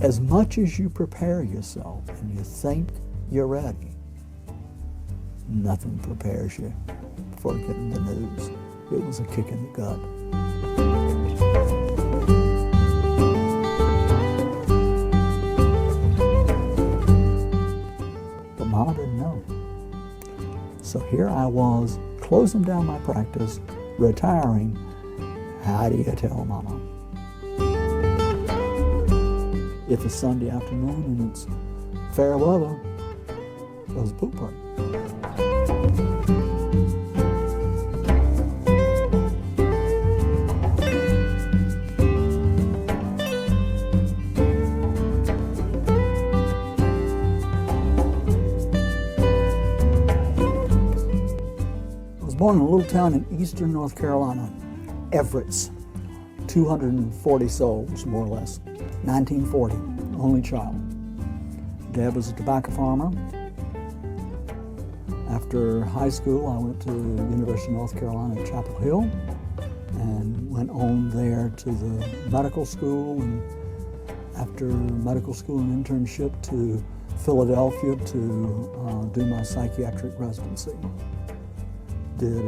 As much as you prepare yourself and you think you're ready, nothing prepares you for getting the news. It was a kick in the gut. But Mama didn't know. So here I was, closing down my practice, retiring. How do you tell Mama? If it's Sunday afternoon and it's fair weather, there's a pool party. I was born in a little town in eastern North Carolina, Everett's, 240 souls, more or less. 1940, only child. Dad was a tobacco farmer. After high school, I went to the University of North Carolina at Chapel Hill and went on there to the medical school, and after medical school and internship to Philadelphia to do my psychiatric residency. Did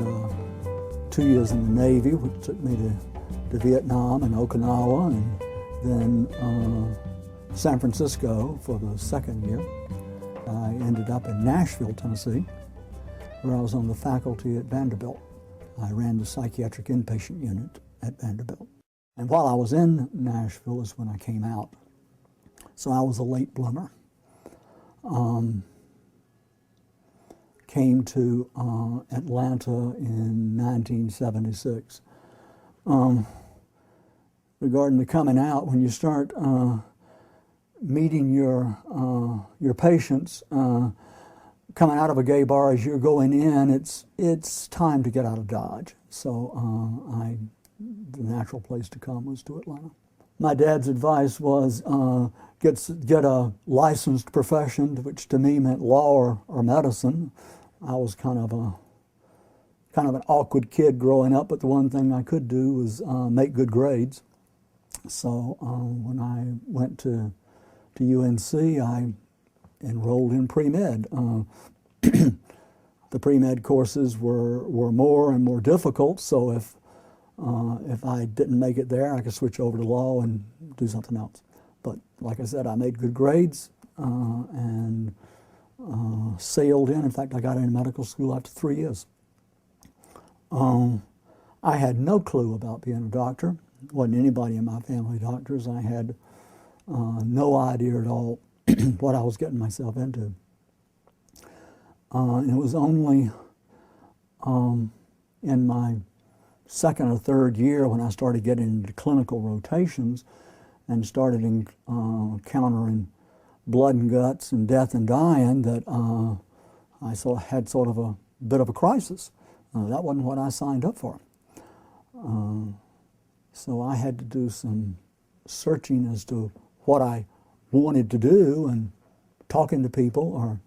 2 years in the Navy, which took me to Vietnam and Okinawa, and then San Francisco for the second year. I ended up in Nashville, Tennessee, where I was on the faculty at Vanderbilt. I ran the psychiatric inpatient unit at Vanderbilt. And while I was in Nashville is when I came out. So I was a late bloomer. Came to Atlanta in 1976. Regarding the coming out, when you start meeting your patients, coming out of a gay bar as you're going in, it's time to get out of Dodge. So the natural place to come was to Atlanta. My dad's advice was get a licensed profession, which to me meant law or medicine. I was kind of an awkward kid growing up, but the one thing I could do was make good grades. So when I went to UNC, I enrolled in pre-med. The pre-med courses were more and more difficult, so if I didn't make it there, I could switch over to law and do something else. But like I said, I made good grades and sailed in. In fact, I got into medical school after 3 years. I had no clue about being a doctor. Wasn't anybody in my family doctors. I had no idea at all what I was getting myself into. And it was only in my second or third year when I started getting into clinical rotations and started encountering blood and guts and death and dying that I had sort of a bit of a crisis. That wasn't what I signed up for. So I had to do some searching as to what I wanted to do, and talking to people or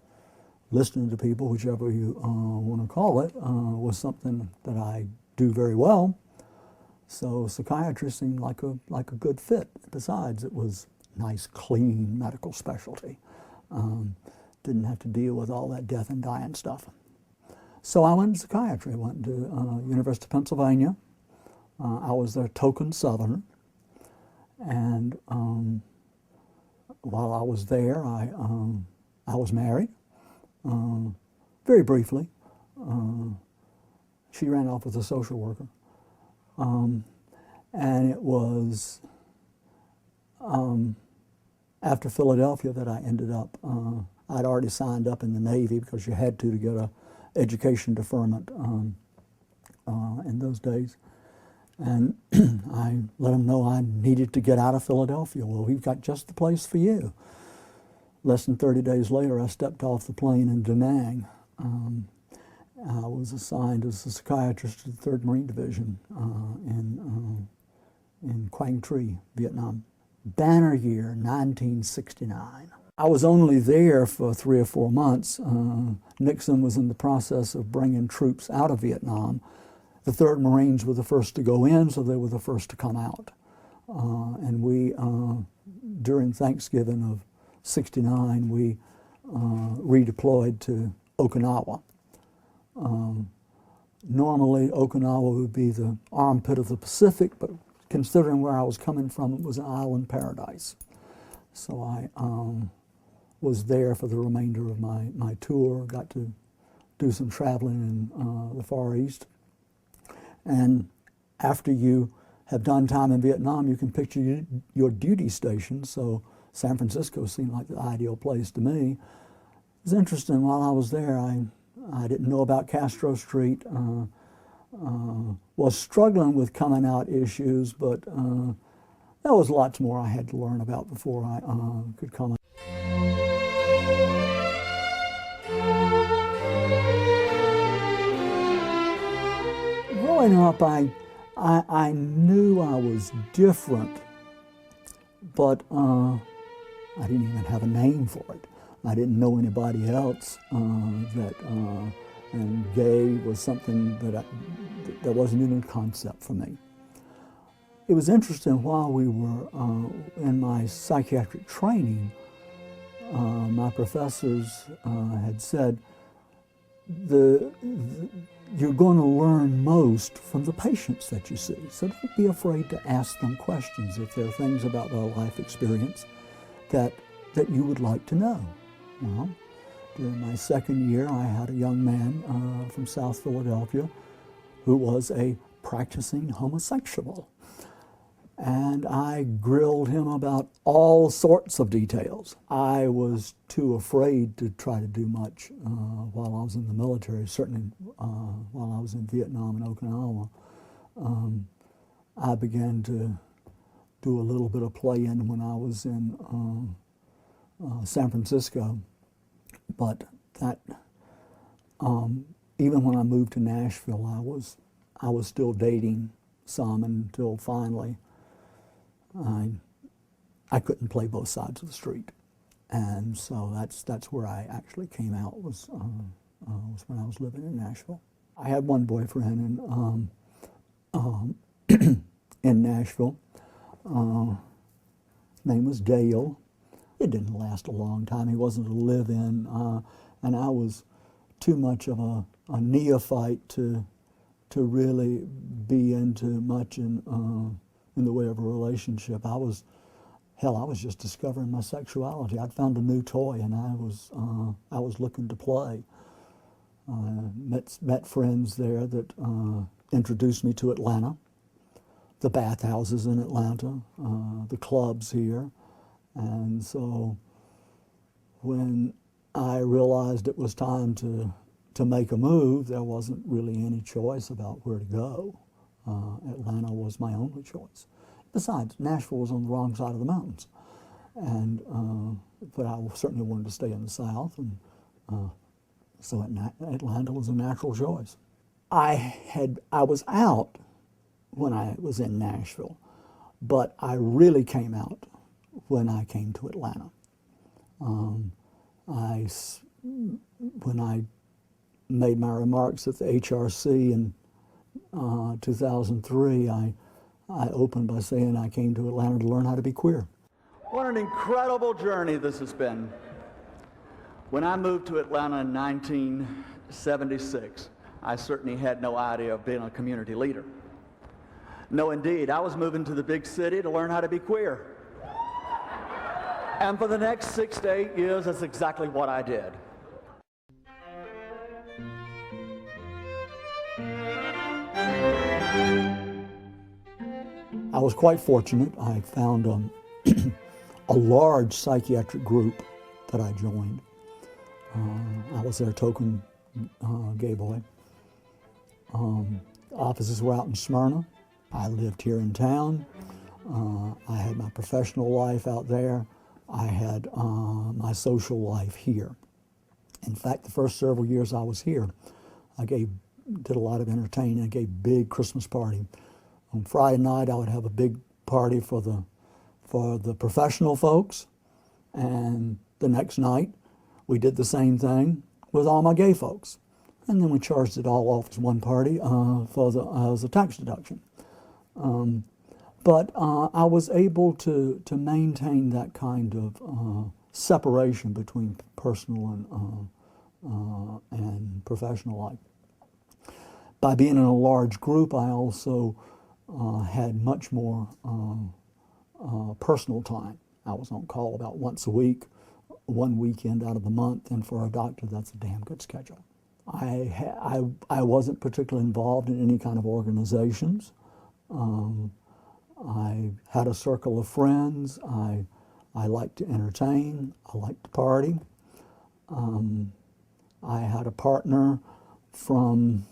listening to people, whichever you want to call it, was something that I do very well. So psychiatry seemed like a good fit. Besides, it was nice, clean medical specialty. Didn't have to deal with all that death and dying stuff. So I went to psychiatry. I went to University of Pennsylvania. I was their token Southerner, and while I was there, I was married, very briefly. She ran off with a social worker, and it was after Philadelphia that I ended up. I'd already signed up in the Navy because you had to get a education deferment in those days. And I let them know I needed to get out of Philadelphia. Well, we've got just the place for you. Less than 30 days later, I stepped off the plane in Da Nang. I was assigned as a psychiatrist to the 3rd Marine Division in Quang Tri, Vietnam. Banner year, 1969. I was only there for 3 or 4 months. Nixon was in the process of bringing troops out of Vietnam. The 3rd Marines were the first to go in, so they were the first to come out. And we during Thanksgiving of '69, we redeployed to Okinawa. Normally, Okinawa would be the armpit of the Pacific, but considering where I was coming from, it was an island paradise. So I was there for the remainder of my tour, got to do some traveling in the Far East. And after you have done time in Vietnam, you can picture your duty station. So San Francisco seemed like the ideal place to me. It was interesting, while I was there, I didn't know about Castro Street, was struggling with coming out issues, but there was lots more I had to learn about before I could come out. Growing up, I knew I was different, but I didn't even have a name for it. I didn't know anybody else and gay was something that wasn't even a concept for me. It was interesting, while we were in my psychiatric training, my professors had said, you're going to learn most from the patients that you see, so don't be afraid to ask them questions if there are things about their life experience that you would like to know. Well, during my second year, I had a young man from South Philadelphia who was a practicing homosexual. And I grilled him about all sorts of details. I was too afraid to try to do much while I was in the military, certainly while I was in Vietnam and Okinawa. I began to do a little bit of playing when I was in San Francisco. But that, even when I moved to Nashville, I was still dating some until finally I couldn't play both sides of the street, and so that's where I actually came out, was when I was living in Nashville. I had one boyfriend in Nashville. His name was Dale. It didn't last a long time. He wasn't a live-in, and I was too much of a neophyte to really be into much in the way of a relationship. I was just discovering my sexuality. I'd found a new toy, and I was looking to play. Met friends there that introduced me to Atlanta, the bathhouses in Atlanta, the clubs here. And so when I realized it was time to make a move, there wasn't really any choice about where to go. Atlanta was my only choice. Besides, Nashville was on the wrong side of the mountains, and but I certainly wanted to stay in the South, and so Atlanta was a natural choice. I was out when I was in Nashville, but I really came out when I came to Atlanta. When I made my remarks at the HRC in 2003, I opened by saying I came to Atlanta to learn how to be queer. What an incredible journey this has been. When I moved to Atlanta in 1976, I certainly had no idea of being a community leader. No, indeed, I was moving to the big city to learn how to be queer. And for the next 6 to 8 years, that's exactly what I did. I was quite fortunate. I found a large psychiatric group that I joined. I was their token gay boy. Offices were out in Smyrna. I lived here in town. I had my professional life out there. I had my social life here. In fact, the first several years I was here, I did a lot of entertaining. I gave a big Christmas party. On Friday night, I would have a big party for the professional folks, and the next night, we did the same thing with all my gay folks, and then we charged it all off as one party as a tax deduction. But I was able to maintain that kind of separation between personal and professional life. By being in a large group, I also had much more personal time. I was on call about once a week, one weekend out of the month, and for a doctor, that's a damn good schedule. I wasn't particularly involved in any kind of organizations. I had a circle of friends. I liked to entertain. I liked to party. I had a partner from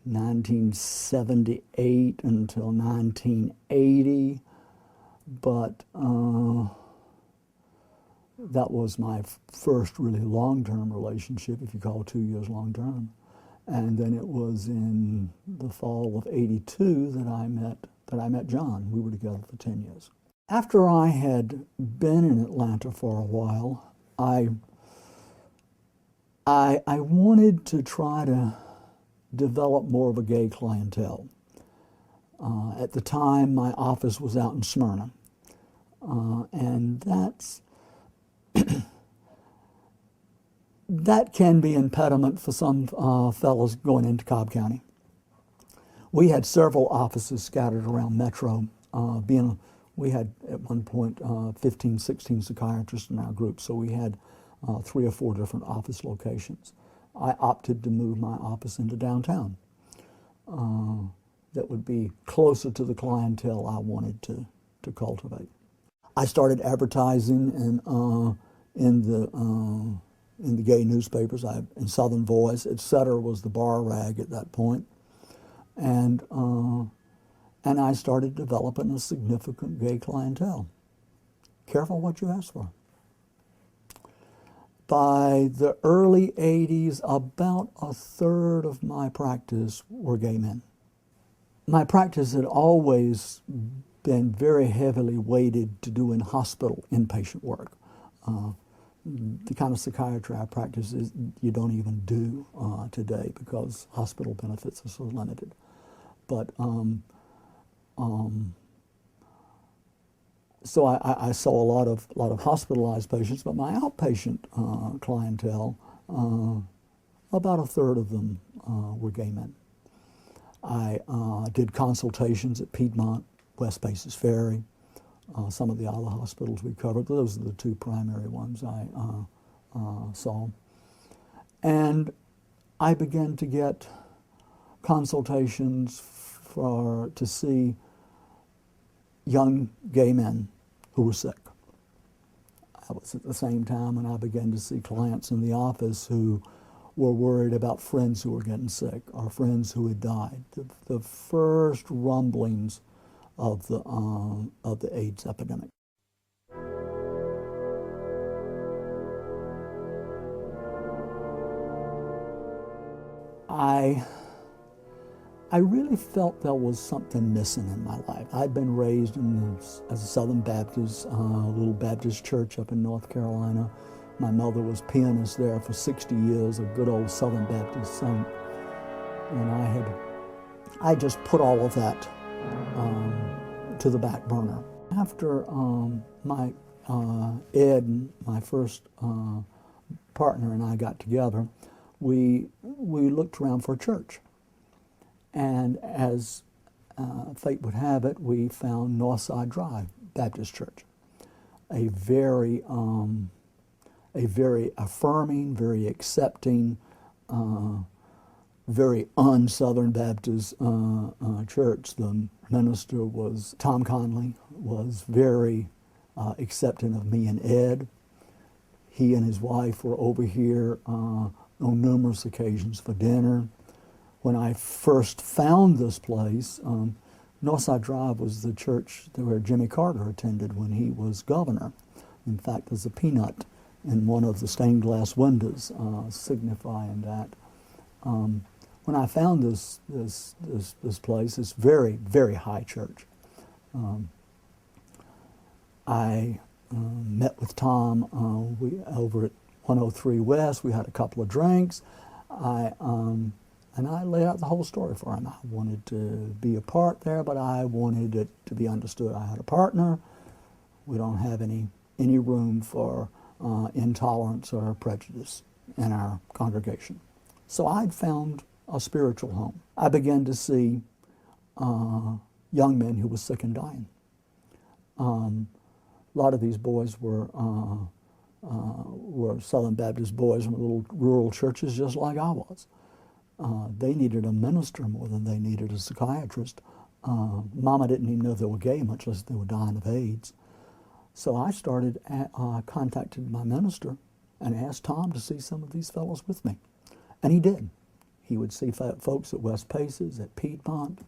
1978 until 1980, but that was my first really long-term relationship, if you call 2 years long-term. And then it was in the fall of '82 that I met John. We were together for 10 years. After I had been in Atlanta for a while, I wanted to try to develop more of a gay clientele. At the time, my office was out in Smyrna, and that can be an impediment for some fellows going into Cobb County. We had several offices scattered around Metro. We had at one point 15, 16 psychiatrists in our group, so we had 3 or 4 different office locations. I opted to move my office into downtown. That would be closer to the clientele I wanted to cultivate. I started advertising in the gay newspapers. In Southern Voice, etc. was the bar rag at that point, and I started developing a significant gay clientele. Careful what you ask for. By the early '80s, about a third of my practice were gay men. My practice had always been very heavily weighted to doing hospital inpatient work. The kind of psychiatry I practice is you don't even do today because hospital benefits are so limited. But so I saw a lot of hospitalized patients, but my outpatient clientele, about a third of them were gay men. I did consultations at Piedmont, West Paces Ferry, some of the other hospitals we covered. Those are the 2 primary ones I saw. And I began to get consultations to see young gay men who were sick. I was at the same time when I began to see clients in the office who were worried about friends who were getting sick or friends who had died. The first rumblings of the AIDS epidemic. I really felt there was something missing in my life. I'd been raised as a Southern Baptist, little Baptist church up in North Carolina. My mother was pianist there for 60 years, a good old Southern Baptist saint. And I just put all of that to the back burner. After Ed, my first partner, and I got together, we looked around for a church. And as fate would have it, we found Northside Drive Baptist Church, a very affirming, very accepting, very un-Southern Baptist church. The minister was Tom Conley, was very accepting of me and Ed. He and his wife were over here on numerous occasions for dinner. When I first found this place, Northside Drive was the church where Jimmy Carter attended when he was governor. In fact, there's a peanut in one of the stained glass windows signifying that. When I found this place, this very, very high church, I met with Tom over at 103 West. We had a couple of drinks. I And I laid out the whole story for him. I wanted to be a part there, but I wanted it to be understood I had a partner. We don't have any room for intolerance or prejudice in our congregation. So I'd found a spiritual home. I began to see young men who were sick and dying. A lot of these boys were Southern Baptist boys from little rural churches just like I was. They needed a minister more than they needed a psychiatrist. Mama didn't even know they were gay, much less they were dying of AIDS. So I started, contacted my minister and asked Tom to see some of these fellows with me. And he did. He would see folks at West Paces, at Piedmont.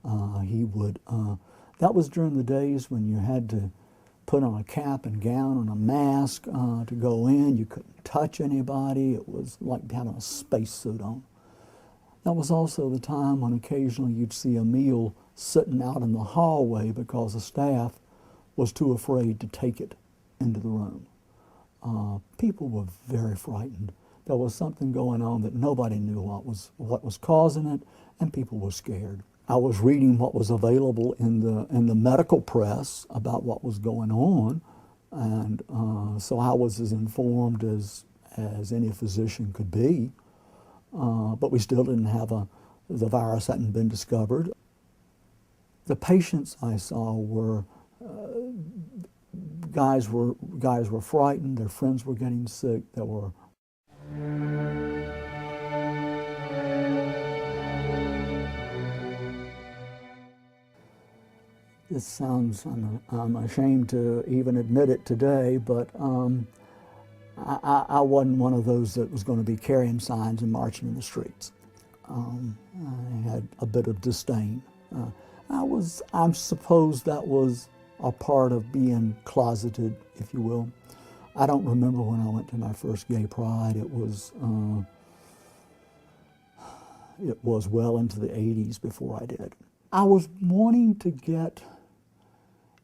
That was during the days when you had to put on a cap and gown and a mask to go in. You couldn't touch anybody. It was like having a spacesuit on. That was also the time when occasionally you'd see a meal sitting out in the hallway because the staff was too afraid to take it into the room. People were very frightened. There was something going on that nobody knew what was causing it, and people were scared. I was reading what was available in the medical press about what was going on, and so I was as informed as any physician could be. But we still didn't have the virus hadn't been discovered. The patients I saw were guys were frightened. Their friends were getting sick. There were. This sounds, I'm ashamed to even admit it today, but I wasn't one of those that was going to be carrying signs and marching in the streets. I had a bit of disdain. I suppose that was a part of being closeted, if you will. I don't remember when I went to my first gay pride. It was well into the 80s before I did. I was wanting to get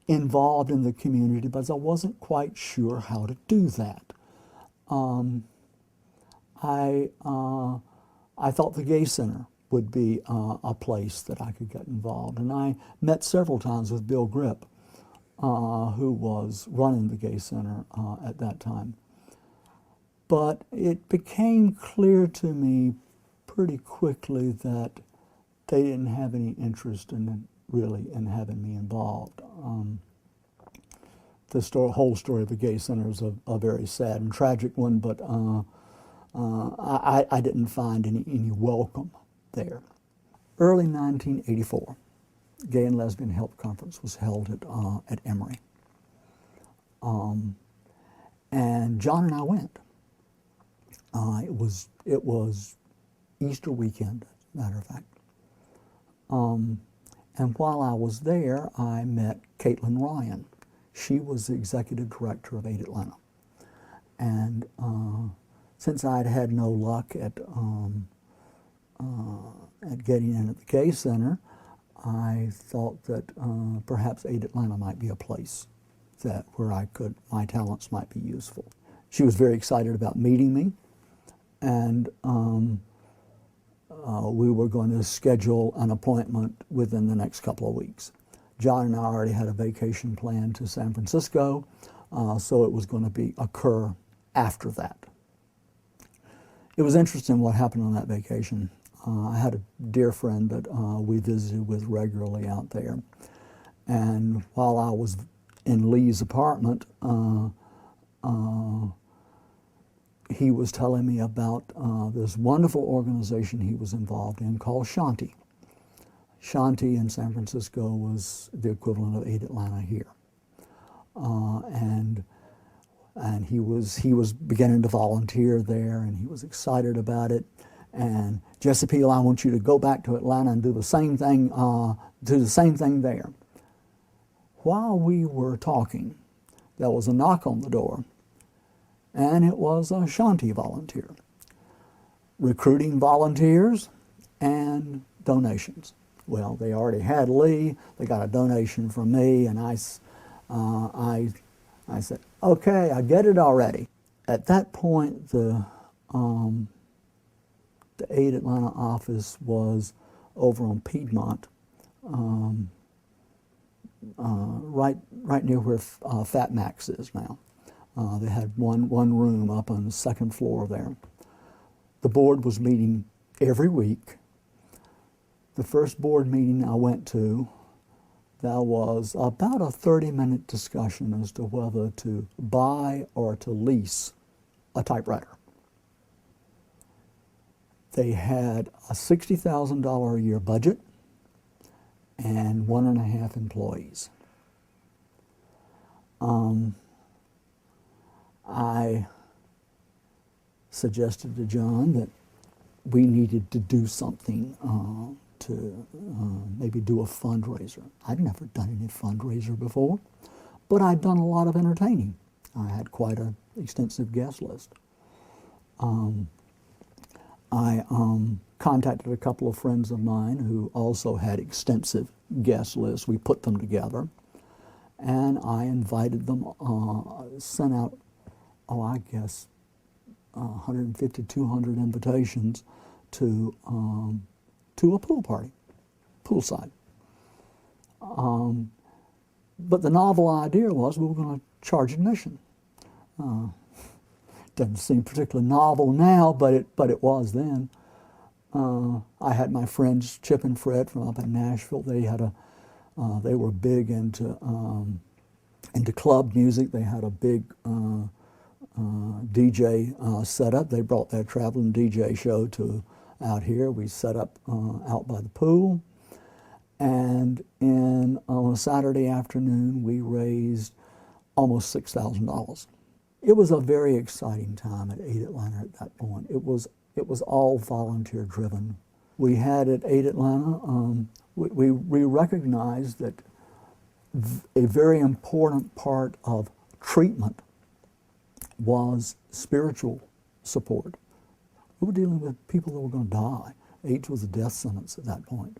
involved in the community, but I wasn't quite sure how to do that. I thought the Gay Center would be a place that I could get involved, and I met several times with Bill Grip, who was running the Gay Center at that time. But it became clear to me pretty quickly that they didn't have any interest in having me involved. The whole story of the Gay Center is a very sad and tragic one, but I didn't find any welcome there. Early 1984, Gay and Lesbian Health Conference was held at Emory. And John and I went. It was Easter weekend, as a matter of fact. And while I was there, I met Caitlin Ryan. She was the executive director of Aid Atlanta. And since I'd had no luck at getting in at the Gay Center, I thought that perhaps Aid Atlanta might be a place where my talents might be useful. She was very excited about meeting me, and we were going to schedule an appointment within the next couple of weeks. John and I already had a vacation planned to San Francisco, so it was going to occur after that. It was interesting what happened on that vacation. I had a dear friend that we visited with regularly out there, and while I was in Lee's apartment, he was telling me about this wonderful organization he was involved in called Shanti. Shanti in San Francisco was the equivalent of Aid Atlanta here. And he was beginning to volunteer there, and he was excited about it. And Jesse Peel, I want you to go back to Atlanta and do the same thing there. While we were talking, there was a knock on the door, and it was a Shanti volunteer, recruiting volunteers and donations. Well, they already had Lee. They got a donation from me, and I said, okay, I get it already. At that point, the The Aid Atlanta office was over on Piedmont, right near where Fat Max is now. They had one room up on the second floor there. The board was meeting every week. The first board meeting I went to, there was about a 30-minute discussion as to whether to buy or to lease a typewriter. They had a $60,000 a year budget and 1.5 employees. I suggested to John that we needed to do something to maybe do a fundraiser. I'd never done any fundraiser before, but I'd done a lot of entertaining. I had quite an extensive guest list. I contacted a couple of friends of mine who also had extensive guest lists. We put them together, and I invited them, sent out, I guess, 150, 200 invitations to a pool party, poolside. But the novel idea was we were going to charge admission. Doesn't seem particularly novel now, but it was then. I had my friends Chip and Fred from up in Nashville. They were big into club music. They had a big DJ setup. They brought their traveling DJ show to out here. We set up out by the pool, and on a Saturday afternoon we raised almost $6,000. It was a very exciting time at Aid Atlanta at that point. It was all volunteer driven. We had at Aid Atlanta, we recognized that a very important part of treatment was spiritual support. We were dealing with people that were going to die. AIDS was a death sentence at that point.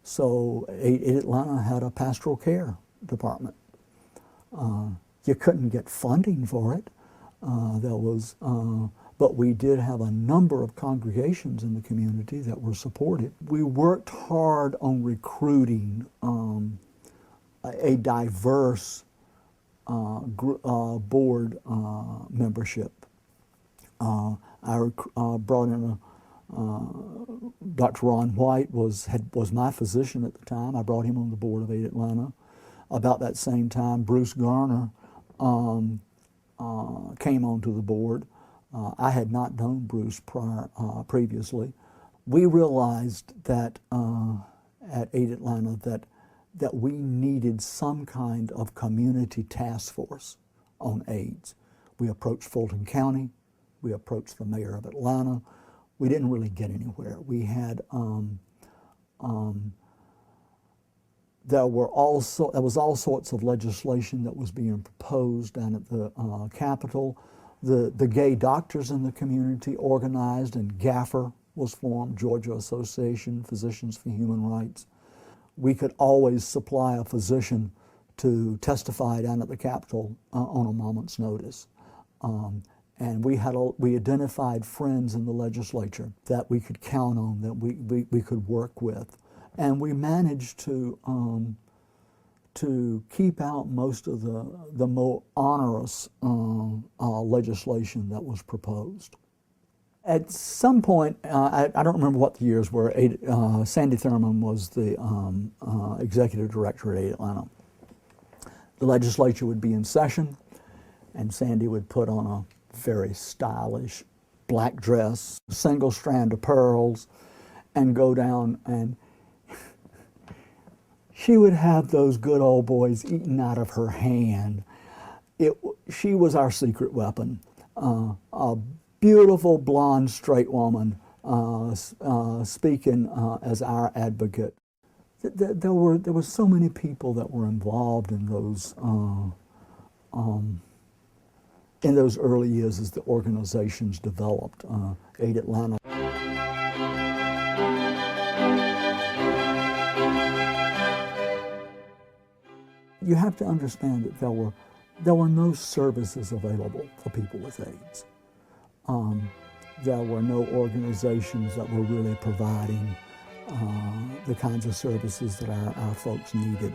So Aid Atlanta had a pastoral care department. You couldn't get funding for it. But we did have a number of congregations in the community that were supported. We worked hard on recruiting a diverse board membership. I brought in Dr. Ron White was my physician at the time. I brought him on the board of Aid Atlanta. About that same time, Bruce Garner came onto the board. I had not known Bruce previously. We realized that at Aid Atlanta that we needed some kind of community task force on AIDS. We approached Fulton County. We approached the mayor of Atlanta. We didn't really get anywhere. We had there was all sorts of legislation that was being proposed down at the Capitol. The gay doctors in the community organized, and GAFR was formed, Georgia Association Physicians for Human Rights. We could always supply a physician to testify down at the Capitol on a moment's notice. And we identified friends in the legislature that we could count on, that we could work with. And we managed to keep out most of the more onerous legislation that was proposed. At some point, I don't remember what the years were, Sandy Thurman was the executive director at Aid Atlanta. The legislature would be in session, and Sandy would put on a very stylish black dress, single strand of pearls, and go down, and she would have those good old boys eaten out of her hand. She was our secret weapon. A beautiful blonde straight woman speaking as our advocate. There were so many people that were involved in those early years as the organizations developed. Aid Atlanta. You have to understand that there were no services available for people with AIDS. there were no organizations that were really providing the kinds of services that our folks needed.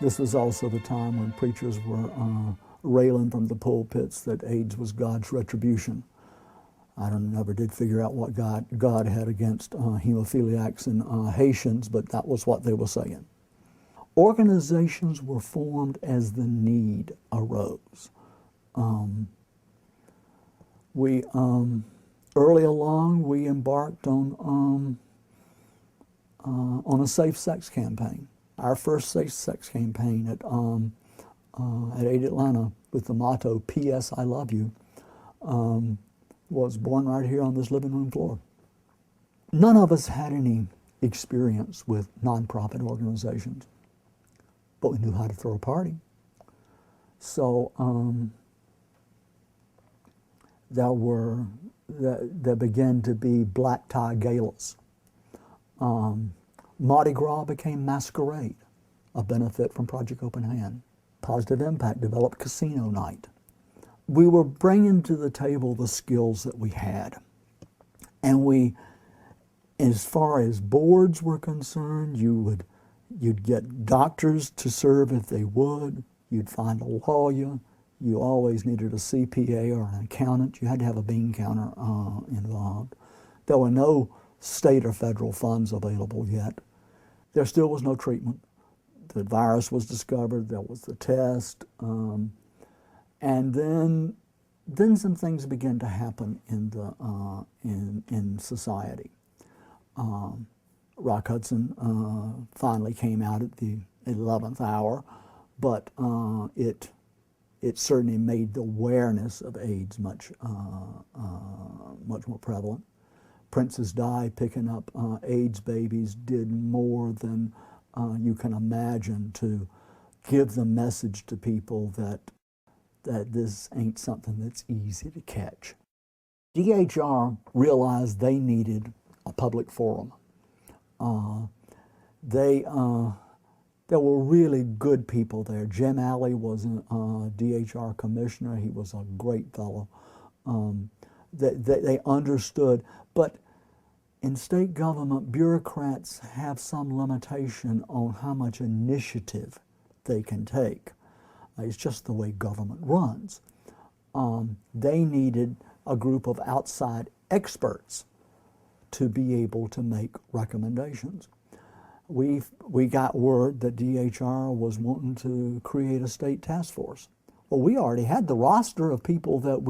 This was also the time when preachers were railing from the pulpits that AIDS was God's retribution. I never did figure out what God had against hemophiliacs and Haitians, but that was what they were saying. Organizations were formed as the need arose. Early along, we embarked on a safe sex campaign. Our first safe sex campaign at 8 Atlanta with the motto, P.S. I love you, was born right here on this living room floor. None of us had any experience with nonprofit organizations, but we knew how to throw a party. So there began to be black tie galas. Mardi Gras became Masquerade, a benefit from Project Open Hand. Positive Impact developed Casino Night. We were bringing to the table the skills that we had. And we, as far as boards were concerned, you'd get doctors to serve if they would. You'd find a lawyer. You always needed a CPA or an accountant. You had to have a bean counter involved. There were no state or federal funds available yet. There still was no treatment. The virus was discovered. There was the test. And then some things began to happen in society. Rock Hudson finally came out at the 11th hour, but it certainly made the awareness of AIDS much more prevalent. Princess Di picking up AIDS babies did more than you can imagine to give the message to people that this ain't something that's easy to catch. DHR realized they needed a public forum. There were really good people there. Jim Alley was a DHR commissioner. He was a great fellow. They understood, but in state government, bureaucrats have some limitation on how much initiative they can take. It's just the way government runs. They needed a group of outside experts to be able to make recommendations. We got word that DHR was wanting to create a state task force. Well, we already had the roster of people that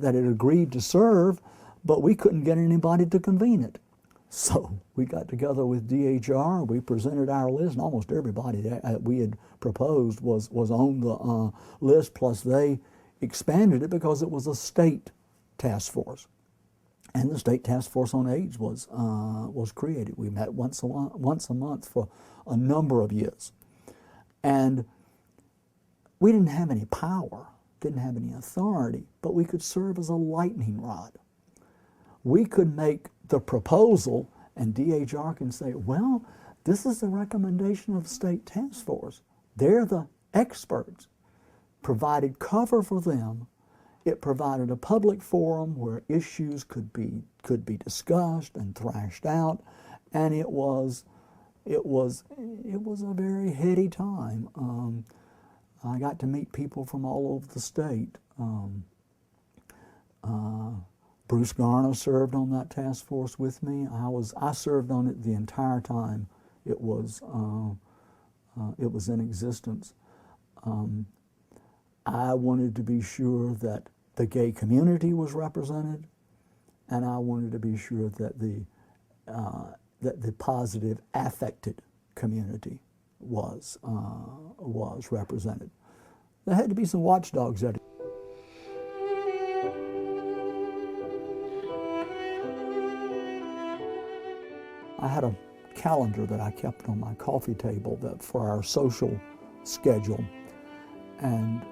had agreed to serve, but we couldn't get anybody to convene it. So we got together with DHR, we presented our list, and almost everybody that we had proposed was on the list, plus they expanded it because it was a state task force. And the State Task Force on AIDS was created. We met once a month for a number of years. And we didn't have any power, didn't have any authority, but we could serve as a lightning rod. We could make the proposal, and DHR can say, well, this is the recommendation of the State Task Force. They're the experts. Provided cover for them. It provided a public forum where issues could be discussed and thrashed out, and it was a very heady time. I got to meet people from all over the state. Bruce Garner served on that task force with me. I served on it the entire time it was in existence. I wanted to be sure that the gay community was represented, and I wanted to be sure that the positive affected community was represented. There had to be some watchdogs at it. I had a calendar that I kept on my coffee table for our social schedule, and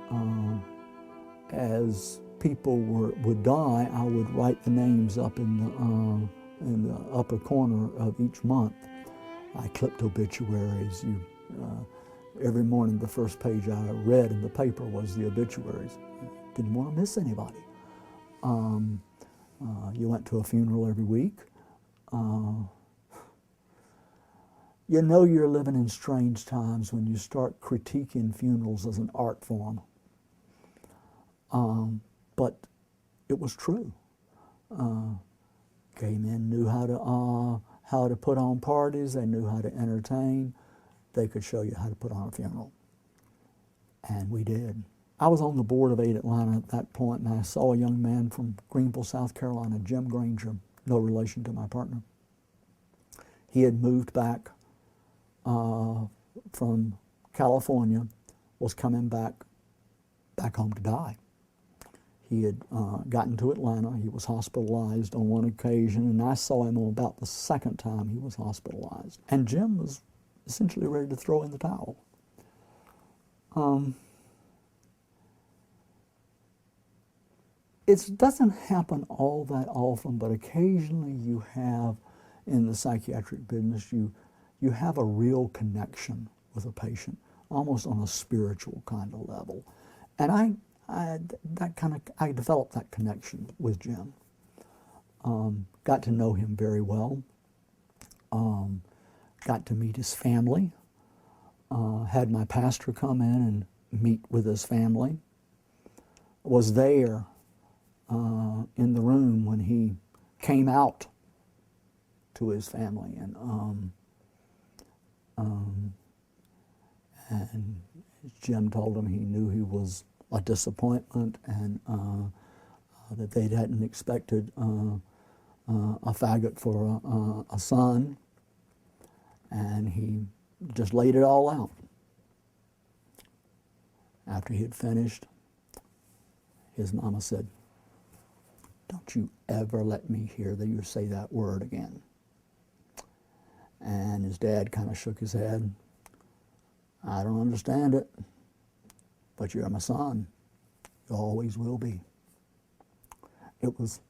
as people would die, I would write the names up in the upper corner of each month. I clipped obituaries. Every morning, the first page I read in the paper was the obituaries. Didn't want to miss anybody. You went to a funeral every week. You know you're living in strange times when you start critiquing funerals as an art form. But it was true. Gay men knew how to put on parties. They knew how to entertain. They could show you how to put on a funeral. And we did. I was on the board of Aid Atlanta at that point, and I saw a young man from Greenville, South Carolina, Jim Granger, no relation to my partner. He had moved back from California, was coming back home to die. He had gotten to Atlanta. He was hospitalized on one occasion, and I saw him on about the second time he was hospitalized. And Jim was essentially ready to throw in the towel. It doesn't happen all that often, but occasionally you have, in the psychiatric business, you have a real connection with a patient, almost on a spiritual kind of level. And I developed that connection with Jim. Got to know him very well. Got to meet his family. Had my pastor come in and meet with his family. Was there in the room when he came out to his family, and Jim told him he knew he was a disappointment, and that they hadn't expected a faggot for a son, and he just laid it all out. After he had finished, his mama said, "Don't you ever let me hear that you say that word again." And his dad kind of shook his head. "I don't understand it, but you're my son. You always will be." It was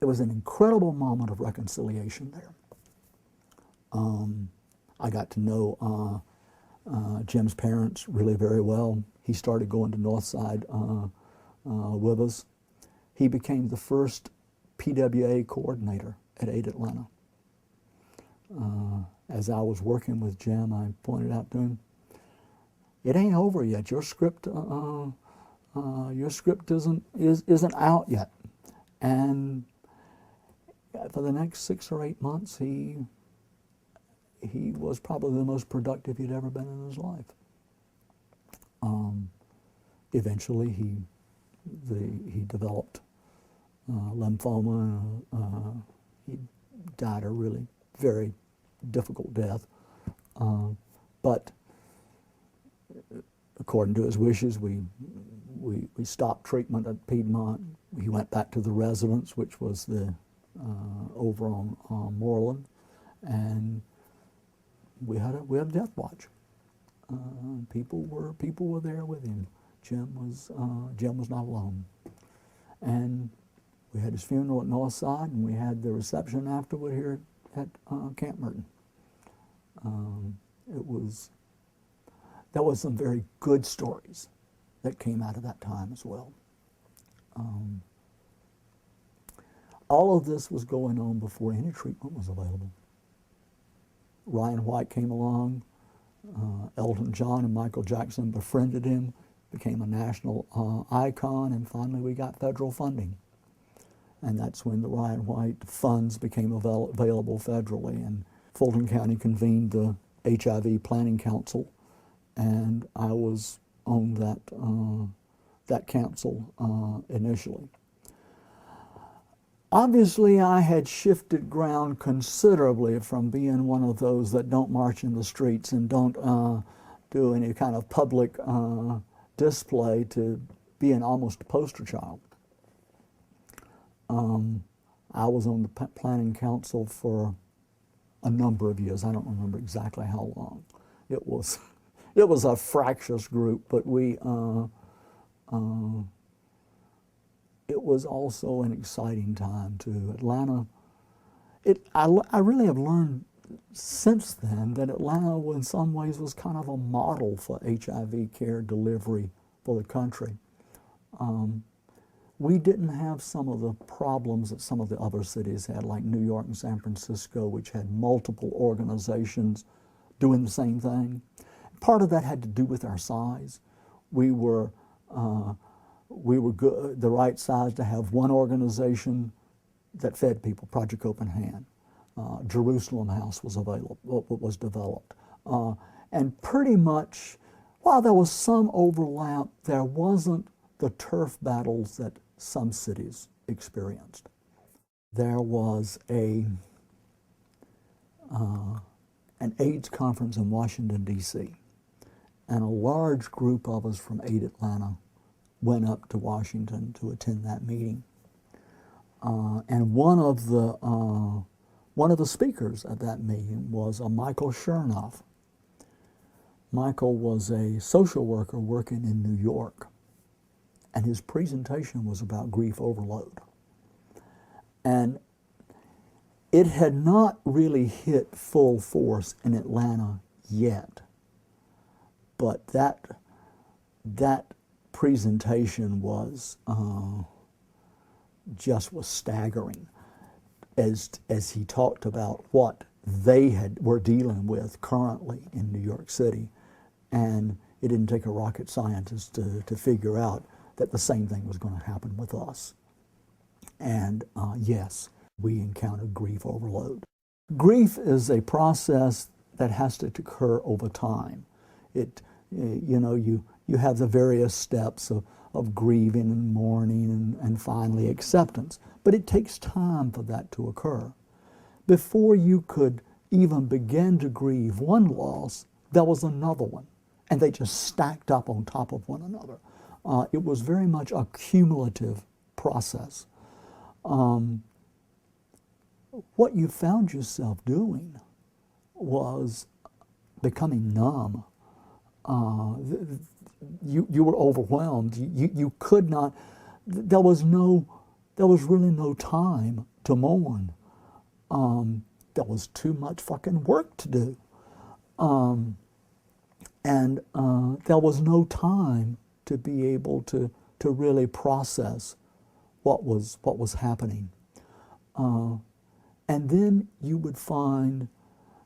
an incredible moment of reconciliation there. I got to know Jim's parents really very well. He started going to Northside with us. He became the first PWA coordinator at Aid Atlanta. As I was working with Jim, I pointed out to him, "It ain't over yet. Your script isn't out yet." And for the next 6 or 8 months, he was probably the most productive he'd ever been in his life. Eventually, he developed lymphoma. He died a really very difficult death. But according to his wishes, we stopped treatment at Piedmont. He went back to the residence, which was the over on Moreland, and we had a death watch. People were there with him. Jim was not alone. And we had his funeral at Northside, and we had the reception afterward here at Camp Merton. There was some very good stories that came out of that time as well. All of this was going on before any treatment was available. Ryan White came along. Elton John and Michael Jackson befriended him, became a national icon, and finally we got federal funding. And that's when the Ryan White funds became available federally, and Fulton County convened the HIV Planning Council, and I was on that council initially. Obviously, I had shifted ground considerably from being one of those that don't march in the streets and don't do any kind of public display to being almost a poster child. I was on the planning council for a number of years. I don't remember exactly how long. It was a fractious group, but it was also an exciting time too. Atlanta, I really have learned since then that Atlanta in some ways was kind of a model for HIV care delivery for the country. We didn't have some of the problems that some of the other cities had, like New York and San Francisco, which had multiple organizations doing the same thing. Part of that had to do with our size. We were good, the right size to have one organization that fed people, Project Open Hand. Jerusalem House was developed. And pretty much, while there was some overlap, there wasn't the turf battles that some cities experienced. There was an AIDS conference in Washington, D.C., and a large group of us from AID Atlanta went up to Washington to attend that meeting. And one of the speakers at that meeting was Michael Chernoff. Michael was a social worker working in New York, and his presentation was about grief overload. And it had not really hit full force in Atlanta yet, but that presentation was just was staggering as he talked about what they were dealing with currently in New York City. And it didn't take a rocket scientist to figure out that the same thing was going to happen with us. And yes, we encountered grief overload. Grief is a process that has to occur over time. You have the various steps of grieving and mourning and finally acceptance. But it takes time for that to occur. Before you could even begin to grieve one loss, there was another one. And they just stacked up on top of one another. It was very much a cumulative process. What you found yourself doing was becoming numb. You were overwhelmed. You could not. There was really no time to mourn. There was too much fucking work to do, and there was no time to be able to really process what was happening. And then you would find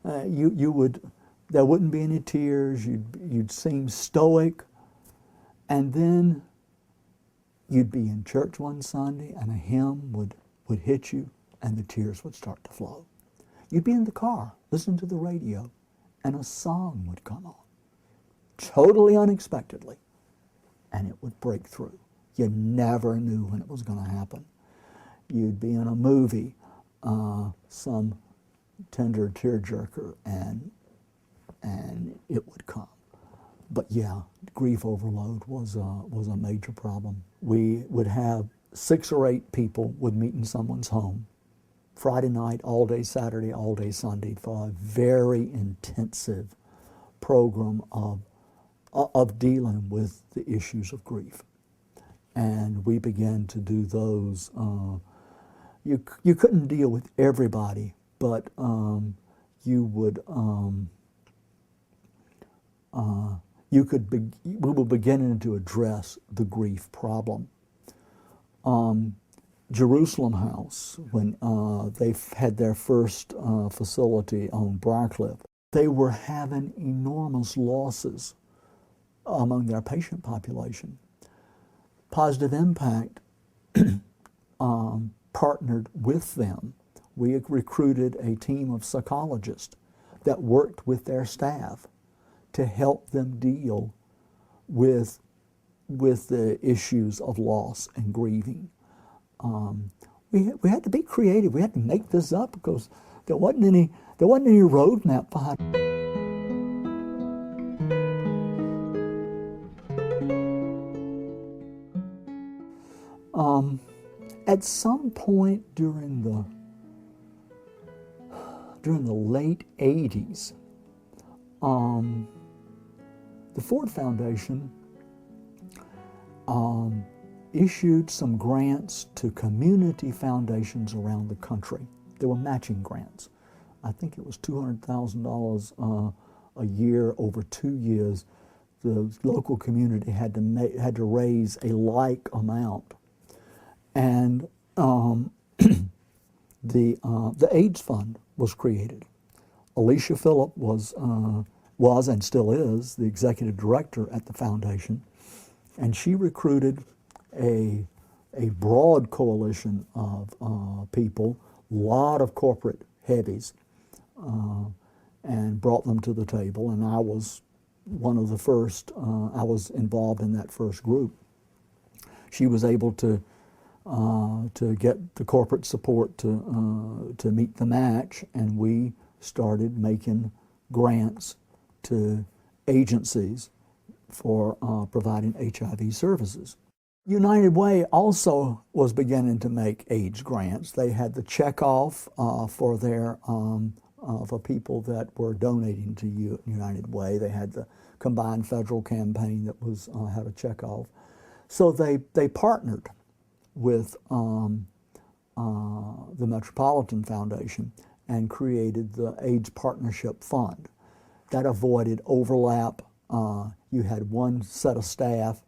there wouldn't be any tears. You'd seem stoic, and then you'd be in church one Sunday, and a hymn would hit you, and the tears would start to flow. You'd be in the car, listening to the radio, and a song would come on, totally unexpectedly, and it would break through. You never knew when it was going to happen. You'd be in a movie, some tender tearjerker, and it would come. But yeah, grief overload was a major problem. We would have 6 or 8 people would meet in someone's home, Friday night, all day Saturday, all day Sunday, for a very intensive program of dealing with the issues of grief. And we began to do those. You couldn't deal with everybody, but we were beginning to address the grief problem. Jerusalem House, when they had their first facility on Briarcliff, they were having enormous losses among their patient population. Positive Impact partnered with them. We recruited a team of psychologists that worked with their staff to help them deal with the issues of loss and grieving. We had to be creative. We had to make this up because there wasn't any roadmap behind it. At some point during the late 80s, the Ford Foundation issued some grants to community foundations around the country. They were matching grants. I think it was $200,000 a year over 2 years. The local community had to raise a like amount. And the AIDS Fund was created. Alicia Phillip was and still is the executive director at the foundation, and she recruited a broad coalition of people, a lot of corporate heavies, and brought them to the table. And I was one of the first. I was involved in that first group. She was able to get the corporate support to meet the match, and we started making grants to agencies for providing HIV services. United Way also was beginning to make AIDS grants. They had the checkoff for their for people that were donating to United Way. They had the combined federal campaign that was had a checkoff. So they partnered with the Metropolitan Foundation and created the AIDS Partnership Fund. That avoided overlap. You had one set of staff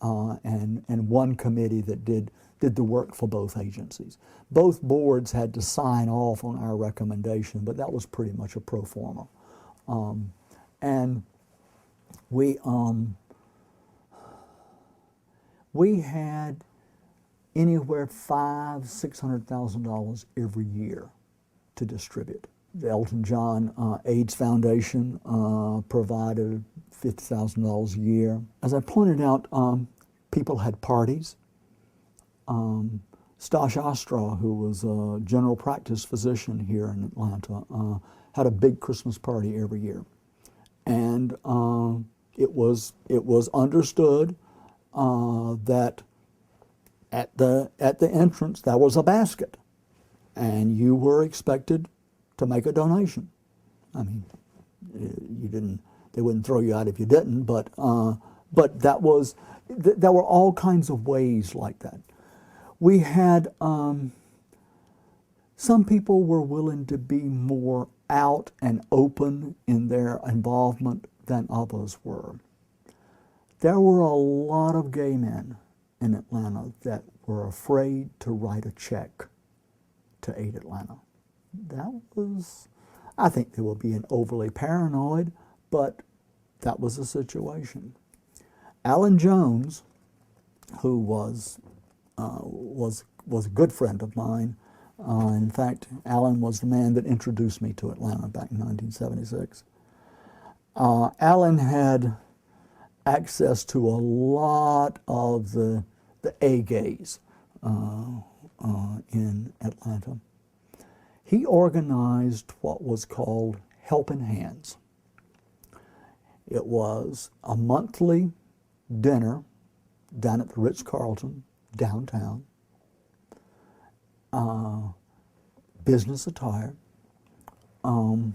and one committee that did the work for both agencies. Both boards had to sign off on our recommendation, but that was pretty much a pro forma. And we had anywhere $500,000–600,000 every year to distribute. The Elton John AIDS Foundation provided $50,000 a year. As I pointed out, people had parties. Stash Ostrow, who was a general practice physician here in Atlanta, had a big Christmas party every year. And it was understood that at the entrance there was a basket, and you were expected to make a donation. I mean, they wouldn't throw you out if you didn't, but there were all kinds of ways like that. We had, some people were willing to be more out and open in their involvement than others were. There were a lot of gay men in Atlanta that were afraid to write a check to Aid Atlanta. I think they were being overly paranoid, but that was the situation. Alan Jones, who was a good friend of mine. In fact, Alan was the man that introduced me to Atlanta back in 1976. Alan had access to a lot of the A-gays in Atlanta. He organized what was called Helping Hands. It was a monthly dinner down at the Ritz-Carlton downtown, business attire, and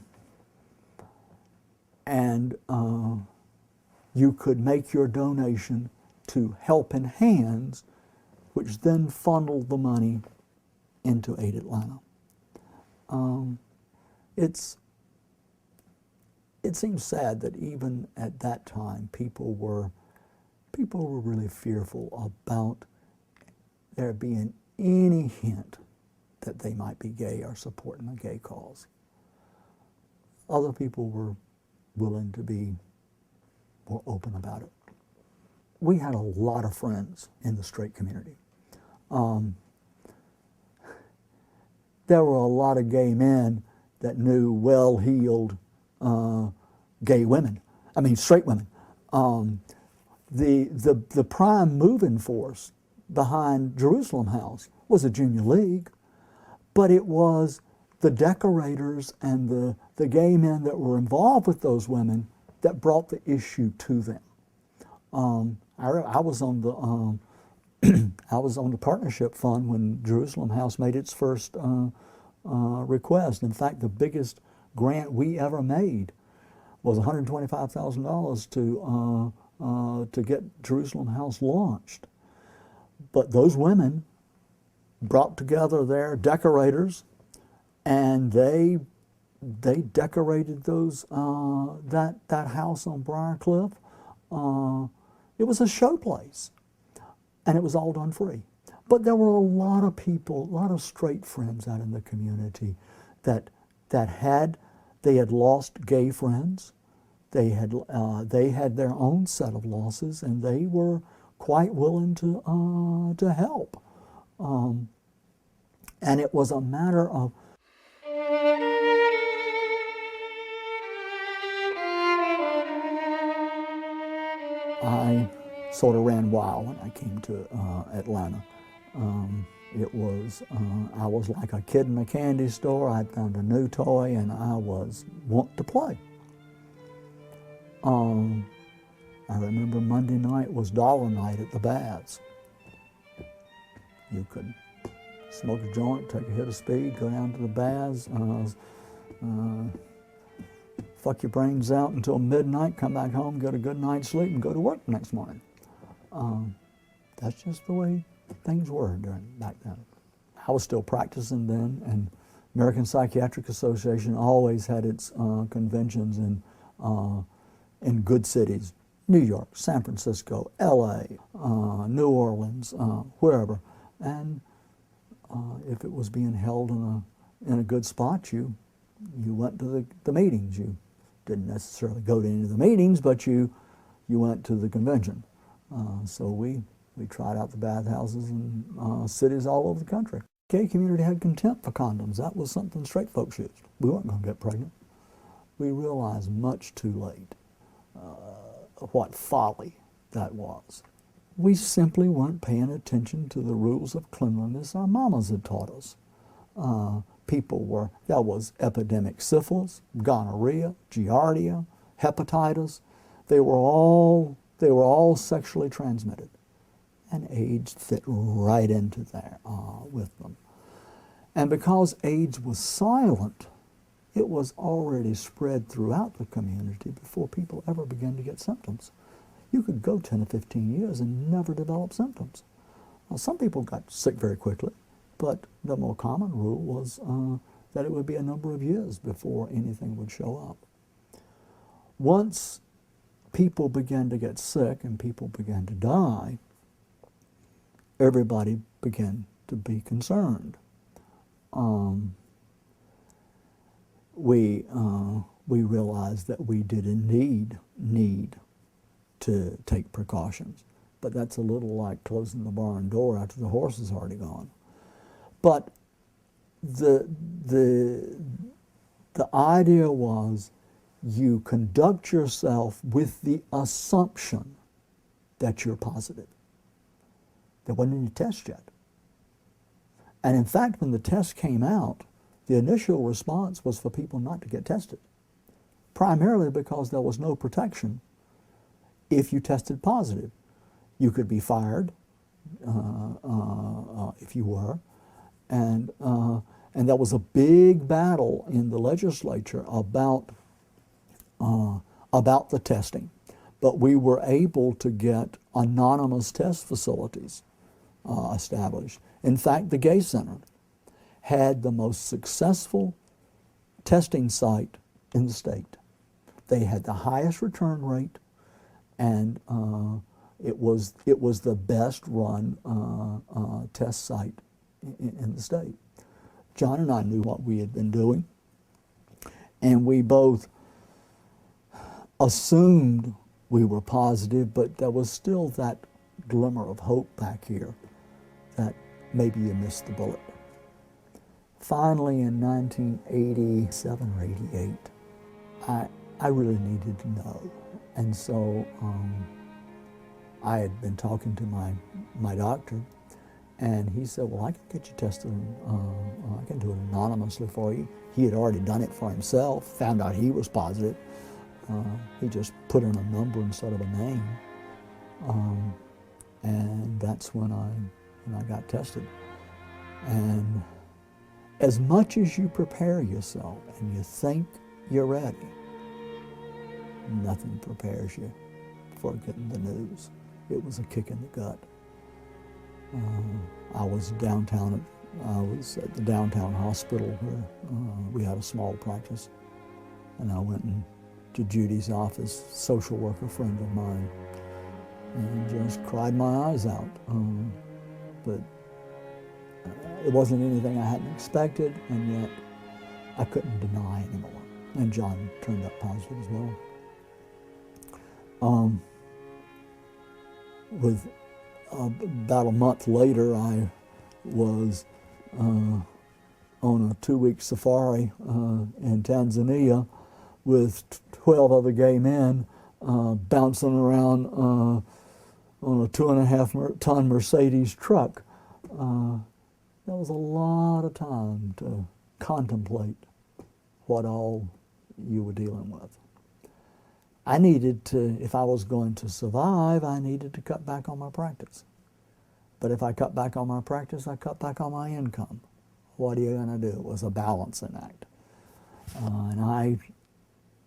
you could make your donation to Helping Hands, which then funneled the money into Aid Atlanta. It seems sad that even at that time, people were really fearful about there being any hint that they might be gay or supporting a gay cause. Other people were willing to be more open about it. We had a lot of friends in the straight community. There were a lot of gay men that knew well-heeled straight women. The prime moving force behind Jerusalem House was the Junior League, but it was the decorators and the gay men that were involved with those women that brought the issue to them. I was on the I was on the partnership fund when Jerusalem House made its first request. In fact, the biggest grant we ever made was $125,000 to get Jerusalem House launched. But those women brought together their decorators, and they decorated those that house on Briarcliff. It was a showplace, and it was all done free. But there were a lot of people, a lot of straight friends out in the community that they had lost gay friends. They had their own set of losses, and they were quite willing to help. And it was a matter of I sort of ran wild when I came to Atlanta. I was like a kid in a candy store. I'd found a new toy and I was wanting to play. I remember Monday night was dollar night at the Baths. You could smoke a joint, take a hit of speed, go down to the Baths, fuck your brains out until midnight, come back home, get a good night's sleep, and go to work the next morning. That's just the way things were back then. I was still practicing then, and American Psychiatric Association always had its conventions in good cities, New York, San Francisco, L.A., New Orleans, wherever. And if it was being held in a good spot, you went to the meetings. You didn't necessarily go to any of the meetings, but you went to the convention. So we tried out the bathhouses in cities all over the country. The gay community had contempt for condoms. That was something straight folks used. We weren't going to get pregnant. We realized much too late what folly that was. We simply weren't paying attention to the rules of cleanliness our mamas had taught us. There was epidemic syphilis, gonorrhea, giardia, hepatitis. They were all sexually transmitted. And AIDS fit right into there with them. And because AIDS was silent, it was already spread throughout the community before people ever began to get symptoms. You could go 10 or 15 years and never develop symptoms. Some people got sick very quickly, but the more common rule was that it would be a number of years before anything would show up. Once people began to get sick and people began to die, everybody began to be concerned. We realized that we did indeed need to take precautions, but that's a little like closing the barn door after the horse is already gone. But the idea was you conduct yourself with the assumption that you're positive. There wasn't any test yet. And in fact, when the test came out, the initial response was for people not to get tested, primarily because there was no protection if you tested positive. You could be fired if you were, and there was a big battle in the legislature about the testing. But we were able to get anonymous test facilities established. In fact, the Gay Center had the most successful testing site in the state. They had the highest return rate, and it was the best run test site in the state. John and I knew what we had been doing, and we both assumed we were positive, but there was still that glimmer of hope back here that maybe you missed the bullet. Finally, in 1987 or 88, I really needed to know. And so I had been talking to my doctor, and he said, well, I can get you tested, I can do it anonymously for you. He had already done it for himself, found out he was positive. He just put in a number instead of a name. And that's when I got tested. And as much as you prepare yourself and you think you're ready, nothing prepares you for getting the news. It was a kick in the gut. I was downtown. I was at the downtown hospital where we had a small practice, and I went to Judy's office, social worker friend of mine, and just cried my eyes out. But It wasn't anything I hadn't expected, and yet I couldn't deny anymore. And John turned up positive as well. With about a month later, I was on a 2-week safari in Tanzania with 12 other gay men bouncing around on a 2.5-ton Mercedes truck. That was a lot of time to contemplate what all you were dealing with. I needed to, if I was going to survive, I needed to cut back on my practice. But if I cut back on my practice, I cut back on my income. What are you going to do? It was a balancing act. And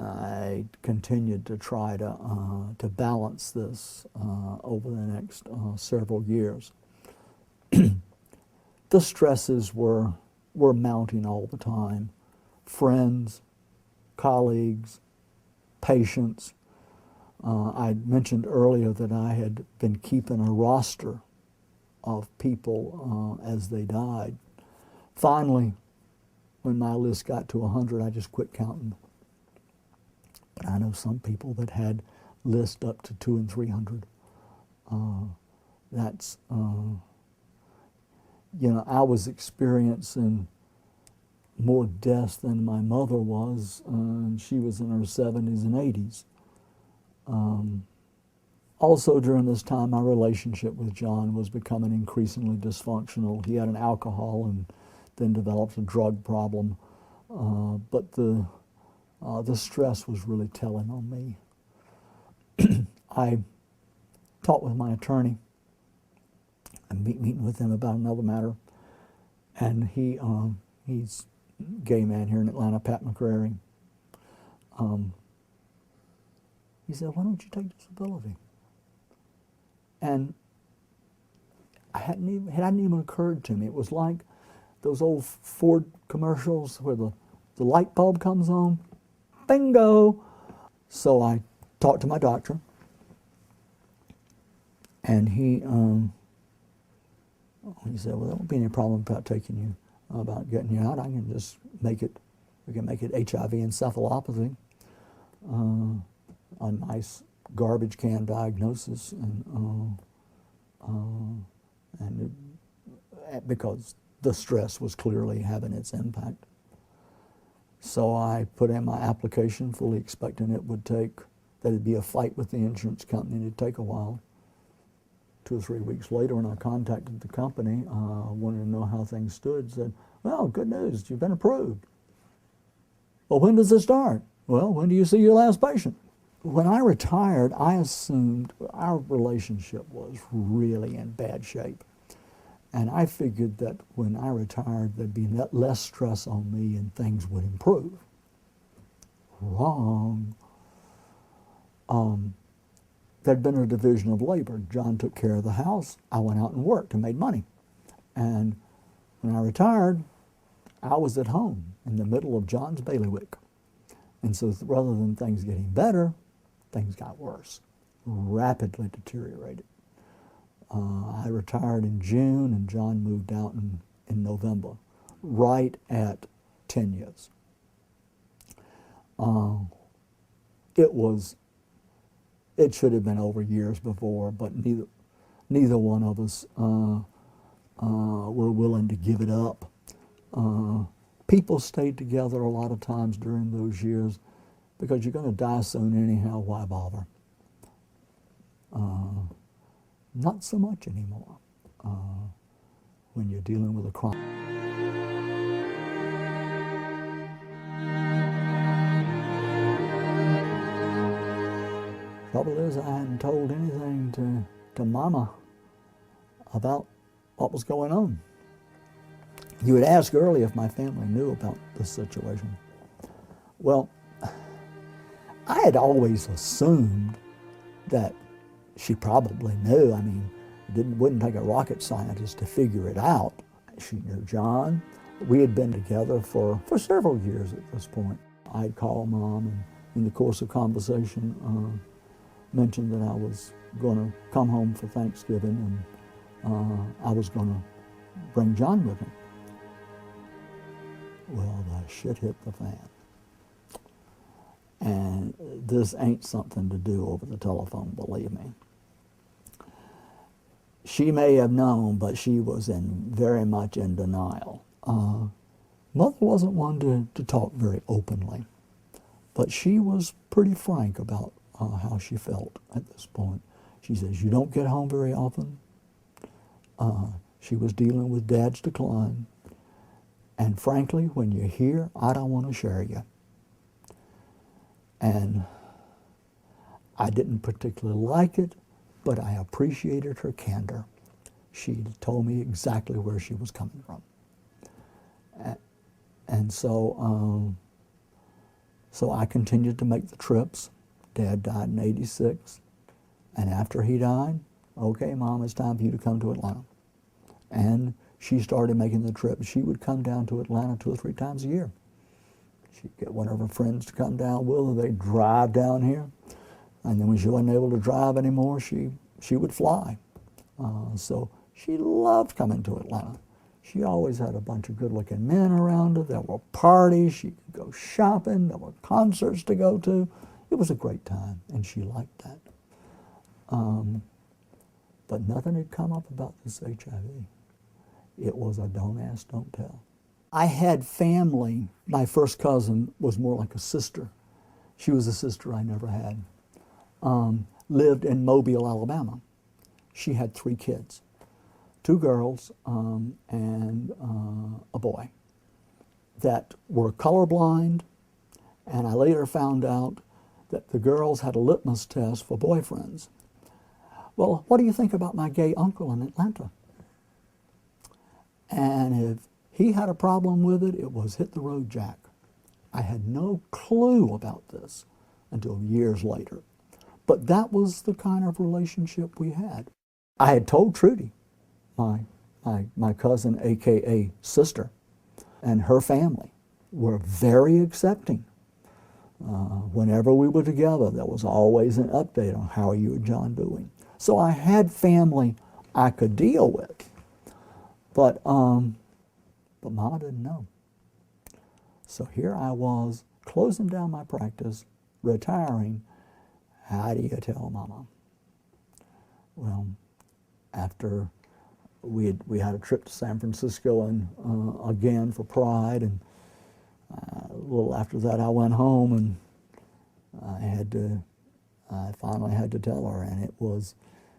I continued to try to balance this over the next several years. The stresses were mounting all the time. Friends, colleagues, patients. I mentioned earlier that I had been keeping a roster of people as they died. Finally, when my list got to 100, I just quit counting. But I know some people that had lists up to 200 and 300. That's, you know, I was experiencing more deaths than my mother was, and she was in her 70s and 80s. Also during this time, my relationship with John was becoming increasingly dysfunctional. He had an alcohol and then developed a drug problem, but the stress was really telling on me. I talked with my attorney. I'm meeting with him about another matter, and he's a gay man here in Atlanta, Pat McCrary. He said, "Why don't you take disability?" And it hadn't even occurred to me. It was like those old Ford commercials where the light bulb comes on. Bingo! So I talked to my doctor, and he said, "Well, there won't be any problem about getting you out. I can just we can make it HIV encephalopathy, a nice garbage can diagnosis, because the stress was clearly having its impact." So I put in my application, fully expecting that it'd be a fight with the insurance company, and it'd take a while. 2 or 3 weeks later, when I contacted the company, wanted to know how things stood, said, "Well, good news, you've been approved." "Well, when does it start?" "Well, when do you see your last patient?" When I retired, I assumed our relationship was really in bad shape. And I figured that when I retired, there'd be less stress on me and things would improve. Wrong. There'd been a division of labor. John took care of the house. I went out and worked and made money. And when I retired, I was at home in the middle of John's bailiwick. And so rather than things getting better, things got worse, rapidly deteriorated. I retired in June, and John moved out in November, right at 10 years. It should have been over years before, but neither one of us were willing to give it up. People stayed together a lot of times during those years because you're going to die soon anyhow, why bother? Not so much anymore when you're dealing with a crime. Trouble is, I hadn't told anything to Mama about what was going on. You had asked earlier if my family knew about this situation. Well, I had always assumed that she probably knew. I mean, it wouldn't take a rocket scientist to figure it out. She knew John. We had been together for several years at this point. I'd call Mom, and in the course of conversation, mentioned that I was going to come home for Thanksgiving, and I was going to bring John with me. Well, the shit hit the fan. And this ain't something to do over the telephone, believe me. She may have known, but she was very much in denial. Mother wasn't one to talk very openly, but she was pretty frank about how she felt at this point. She says, you don't get home very often. She was dealing with Dad's decline. And frankly, when you're here, I don't want to share you. And I didn't particularly like it, but I appreciated her candor. She told me exactly where she was coming from. And so I continued to make the trips. Dad died in '86. And after he died, okay, Mom, it's time for you to come to Atlanta. And she started making the trip. She would come down to Atlanta 2 or 3 times a year. She'd get one of her friends to come down with her. They'd drive down here. And then when she wasn't able to drive anymore, she would fly. So she loved coming to Atlanta. She always had a bunch of good-looking men around her. There were parties. She could go shopping. There were concerts to go to. It was a great time, and she liked that. But nothing had come up about this HIV. It was a don't ask, don't tell. I had family. My first cousin was more like a sister. She was a sister I never had. Lived in Mobile, Alabama. She had 3 kids, 2 girls and a boy that were colorblind, and I later found out that the girls had a litmus test for boyfriends. Well, what do you think about my gay uncle in Atlanta? And if he had a problem with it, it was hit the road, Jack. I had no clue about this until years later. But that was the kind of relationship we had. I had told Trudy, my cousin, AKA sister, and her family were very accepting. Whenever we were together, there was always an update on how are you and John doing. So I had family I could deal with, but Mama didn't know. So here I was, closing down my practice, retiring. How do you tell Mama? Well, after we had a trip to San Francisco and again for Pride, and a little after that I went home and I finally had to tell her, and it was,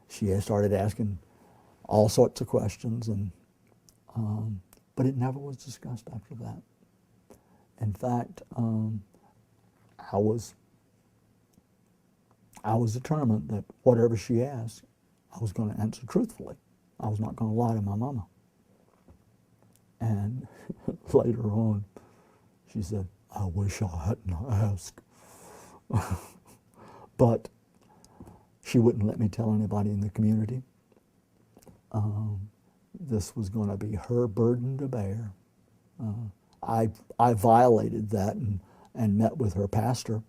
she had started asking all sorts of questions, and but it never was discussed after that. In fact, I was determined that whatever she asked, I was going to answer truthfully. I was not going to lie to my mama. And later on, she said, I wish I hadn't asked. But she wouldn't let me tell anybody in the community. This was going to be her burden to bear. I violated that and met with her pastor,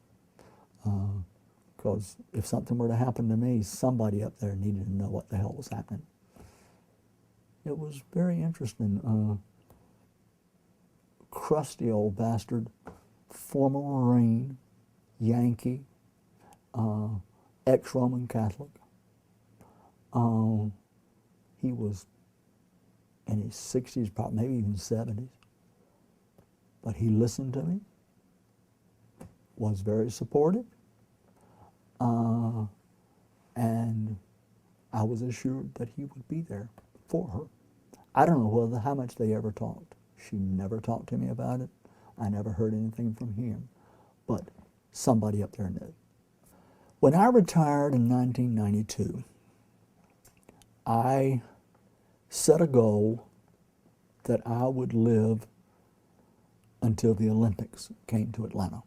because if something were to happen to me, somebody up there needed to know what the hell was happening. It was very interesting. Crusty old bastard, former Marine, Yankee, ex-Roman Catholic. He was in his 60s, probably maybe even 70s. But he listened to me, was very supportive, and I was assured that he would be there for her. I don't know how much they ever talked. She never talked to me about it. I never heard anything from him, but somebody up there knew. When I retired in 1992, I set a goal that I would live until the Olympics came to Atlanta.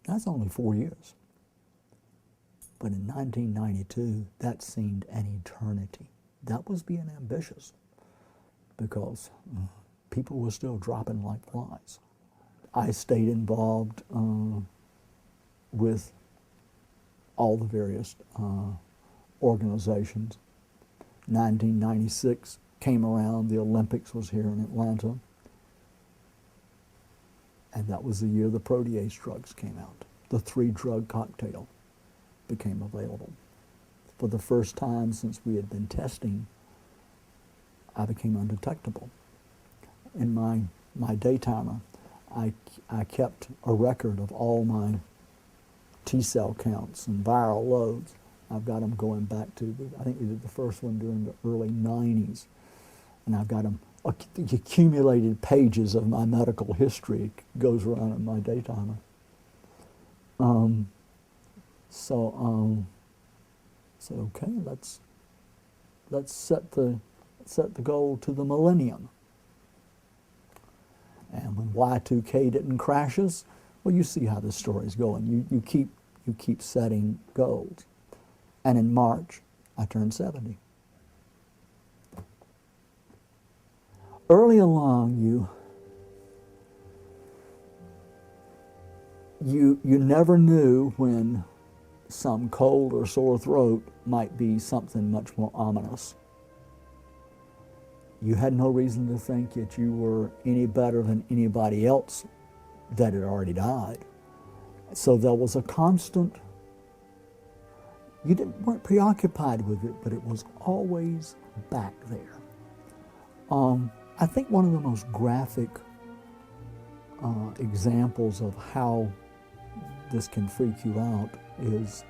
That's only 4 years. But in 1992, that seemed an eternity. That was being ambitious, because people were still dropping like flies. I stayed involved with all the various organizations. 1996 came around, the Olympics was here in Atlanta, and that was the year the protease drugs came out. The 3-drug cocktail became available. For the first time since we had been testing, I became undetectable. In my daytimer, I kept a record of all my T-cell counts and viral loads. I've got them going back to, I think we did the first one during the early 90s. And I've got them, the accumulated pages of my medical history goes around in my daytimer. So okay, let's set the goal to the millennium. And when Y2K didn't crash us, well, you see how this story's going. You keep setting goals. And in March, I turned 70. Early along, you never knew when some cold or sore throat might be something much more ominous. You had no reason to think that you were any better than anybody else that had already died. So there was a constant, weren't preoccupied with it, but it was always back there. I think one of the most graphic examples of how this can freak you out is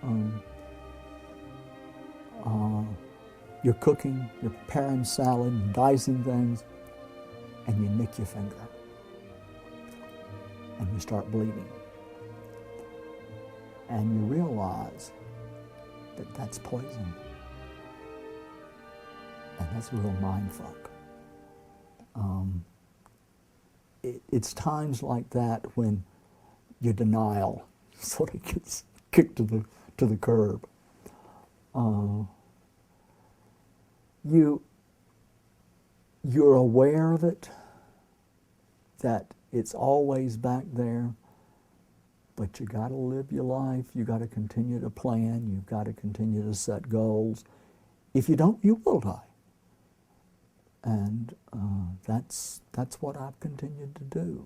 you're cooking, you're preparing salad and dicing things, and you nick your finger, and you start bleeding. And you realize that that's poison. And that's a real mind fuck. It's times like that when your denial sort of gets kicked to the curb. You're aware of it, that it's always back there, but you got to live your life. You got to continue to plan. You've got to continue to set goals. If you don't, you will die. And that's what I've continued to do.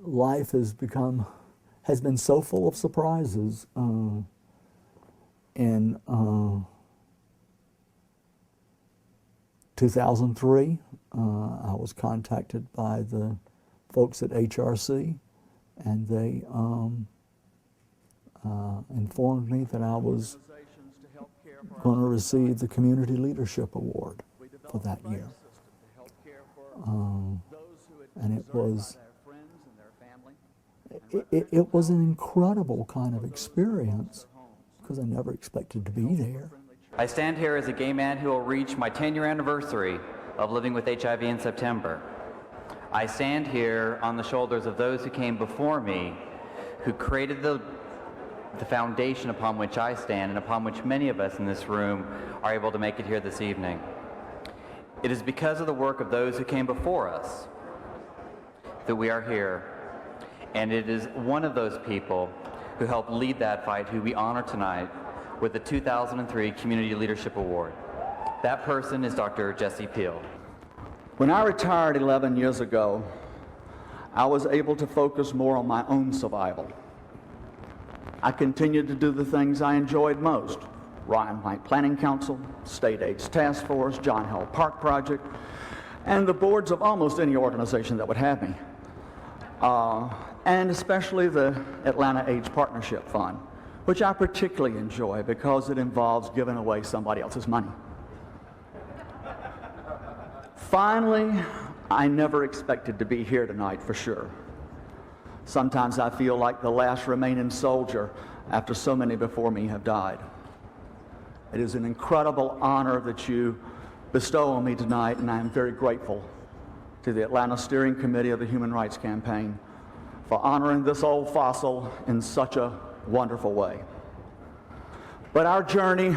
Life has been so full of surprises. In 2003, I was contacted by the folks at HRC, and they informed me that I was going to receive the Community Leadership Award for that year. And it was an incredible kind of experience, because I never expected to be there. I stand here as a gay man who will reach my 10-year anniversary of living with HIV in September. I stand here on the shoulders of those who came before me, who created the foundation upon which I stand and upon which many of us in this room are able to make it here this evening. It is because of the work of those who came before us that we are here, and it is one of those people who helped lead that fight who we honor tonight with the 2003 Community Leadership Award. That person is Dr. Jesse Peel. When I retired 11 years ago, I was able to focus more on my own survival. I continued to do the things I enjoyed most: Ryan White Planning Council, State AIDS Task Force, John Held Park Project, and the boards of almost any organization that would have me. And especially the Atlanta AIDS Partnership Fund, which I particularly enjoy because it involves giving away somebody else's money. Finally, I never expected to be here tonight, for sure. Sometimes I feel like the last remaining soldier after so many before me have died. It is an incredible honor that you bestow on me tonight, and I am very grateful to the Atlanta Steering Committee of the Human Rights Campaign for honoring this old fossil in such a wonderful way. But our journey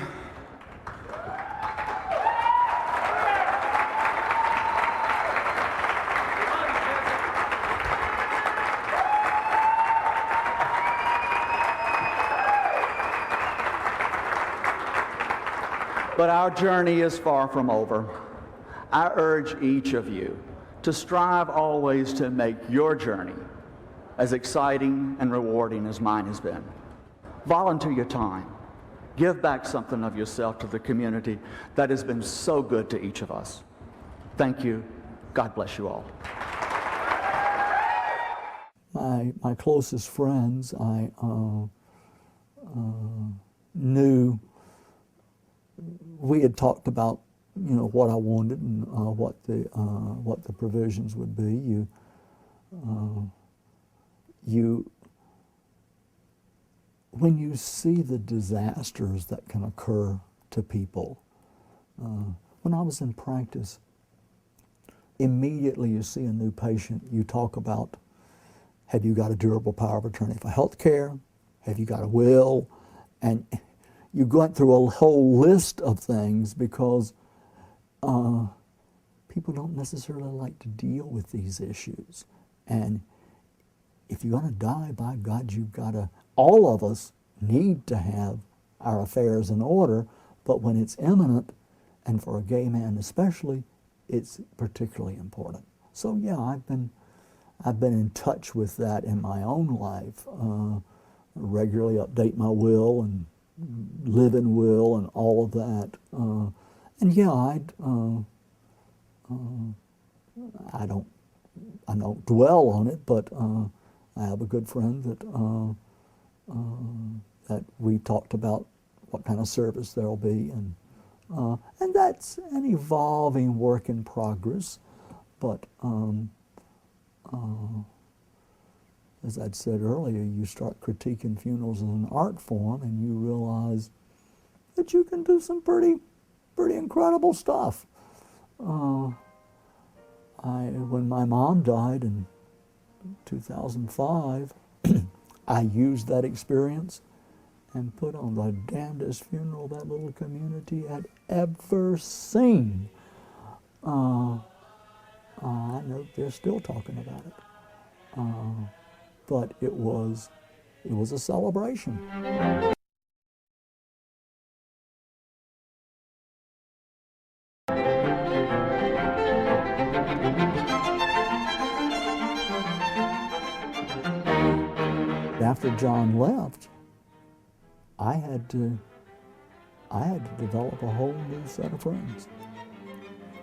But our journey is far from over. I urge each of you to strive always to make your journey as exciting and rewarding as mine has been. Volunteer your time. Give back something of yourself to the community that has been so good to each of us. Thank you. God bless you all. My closest friends, I knew we had talked about, what I wanted and what the provisions would be. When you see the disasters that can occur to people, when I was in practice, immediately you see a new patient, you talk about, have you got a durable power of attorney for health care? Have you got a will? And you go through a whole list of things because people don't necessarily like to deal with these issues. And if you're going to die, by God, you've got to, all of us need to have our affairs in order, but when it's imminent, and for a gay man especially, it's particularly important. So yeah, I've been in touch with that in my own life. Regularly update my will and live in will and all of that. And yeah, I don't dwell on it, but I have a good friend that we talked about what kind of service there'll be, and that's an evolving work in progress. But as I'd said earlier, you start critiquing funerals as an art form, and you realize that you can do some pretty incredible stuff. When my mom died in 2005, I used that experience and put on the damnedest funeral that little community had ever seen. I know they're still talking about it, but it was a celebration. After John left, I had to develop a whole new set of friends.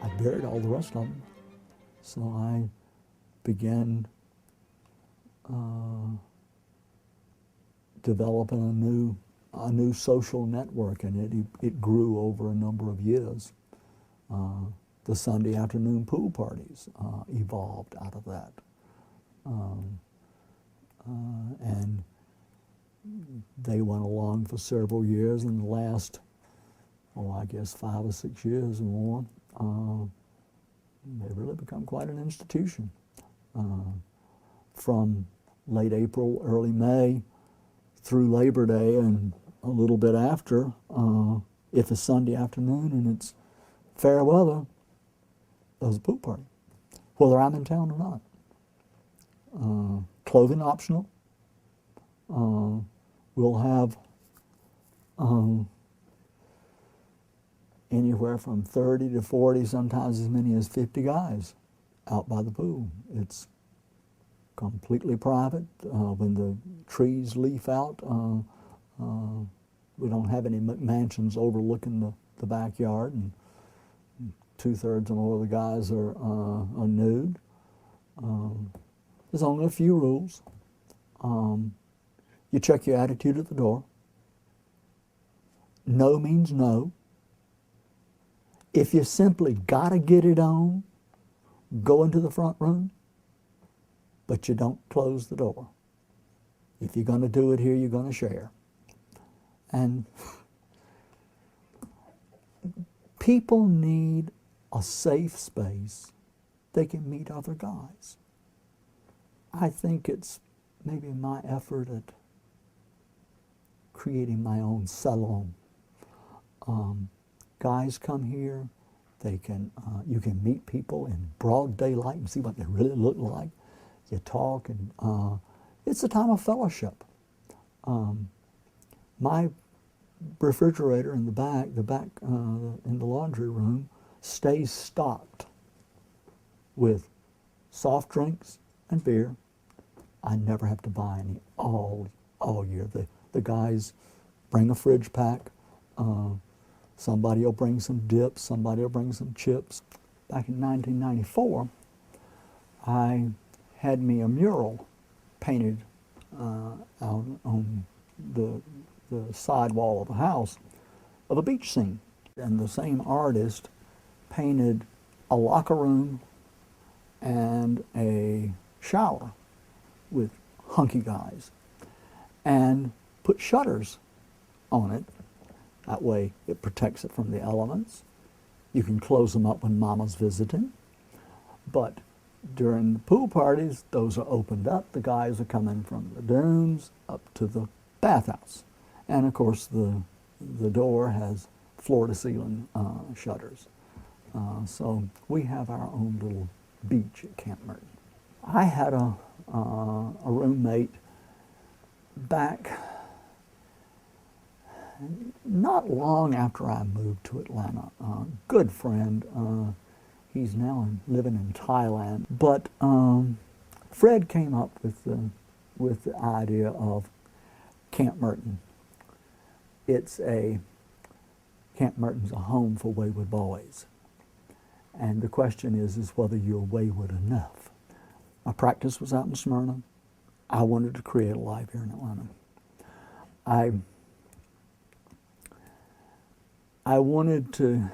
I buried all the rest of them, so I began developing a new social network, and it grew over a number of years. The Sunday afternoon pool parties evolved out of that. And they went along for several years, and the last, I guess 5 or 6 years or more, they've really become quite an institution. From late April, early May, through Labor Day, and a little bit after, if it's Sunday afternoon and it's fair weather, there's a pool party, whether I'm in town or not. Clothing optional. We'll have anywhere from 30 to 40, sometimes as many as 50 guys out by the pool. It's completely private. When the trees leaf out, we don't have any mansions overlooking the backyard, and 2/3 or more of the guys are nude. There's only a few rules. You check your attitude at the door. No means no. If you simply gotta get it on, go into the front room, but you don't close the door. If you're gonna do it here, you're gonna share. And people need a safe space they can meet other guys. I think it's maybe my effort at creating my own salon. Guys come here, they can, you can meet people in broad daylight and see what they really look like. You talk, and it's a time of fellowship. My refrigerator in the back in the laundry room stays stocked with soft drinks and beer. I never have to buy any all year. The guys bring a fridge pack. Somebody will bring some dips. Somebody will bring some chips. Back in 1994, I had me a mural painted out on the side wall of the house of a beach scene. And the same artist painted a locker room and a shower with hunky guys and put shutters on it. That way it protects it from the elements. You can close them up when mama's visiting. But during the pool parties, those are opened up. The guys are coming from the dunes up to the bathhouse. And of course the door has floor-to-ceiling shutters. So we have our own little beach at Camp Merton. I had a roommate back not long after I moved to Atlanta. Good friend. He's now living in Thailand. But Fred came up with the idea of Camp Merton. Camp Merton's a home for wayward boys. And the question is whether you're wayward enough. My practice was out in Smyrna. I wanted to create a life here in Atlanta. I wanted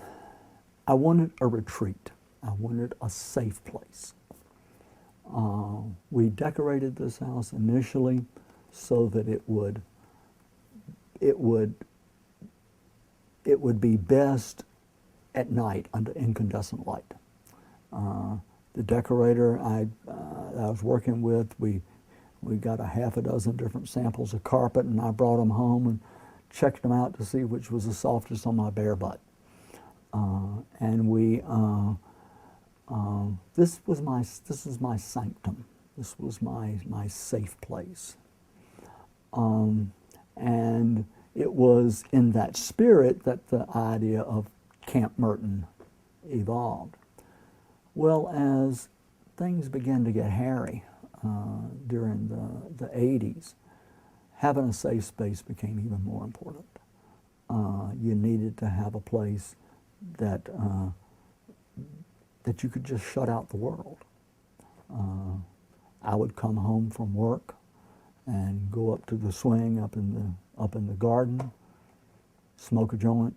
a retreat. I wanted a safe place. We decorated this house initially so that it would be best at night under incandescent light. The decorator I was working with, we got a half a dozen different samples of carpet, and I brought them home and checked them out to see which was the softest on my bare butt. And this is my sanctum. This was my safe place. And it was in that spirit that the idea of Camp Merton evolved. Well, as things began to get hairy during the 80s, having a safe space became even more important. You needed to have a place that you could just shut out the world. I would come home from work and go up to the swing up in the garden, smoke a joint,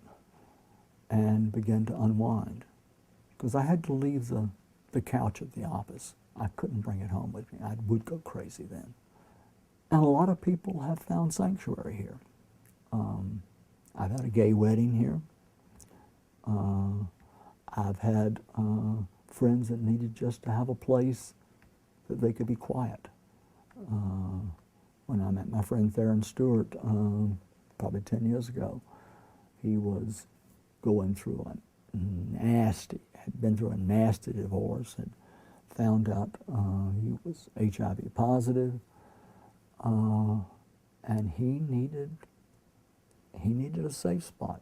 and begin to unwind. Because I had to leave the couch at the office. I couldn't bring it home with me. I would go crazy then. And a lot of people have found sanctuary here. I've had a gay wedding here. I've had friends that needed just to have a place that they could be quiet. When I met my friend Theron Stewart, probably 10 years ago, he was going through had been through a nasty divorce, had found out he was HIV positive, and he needed a safe spot.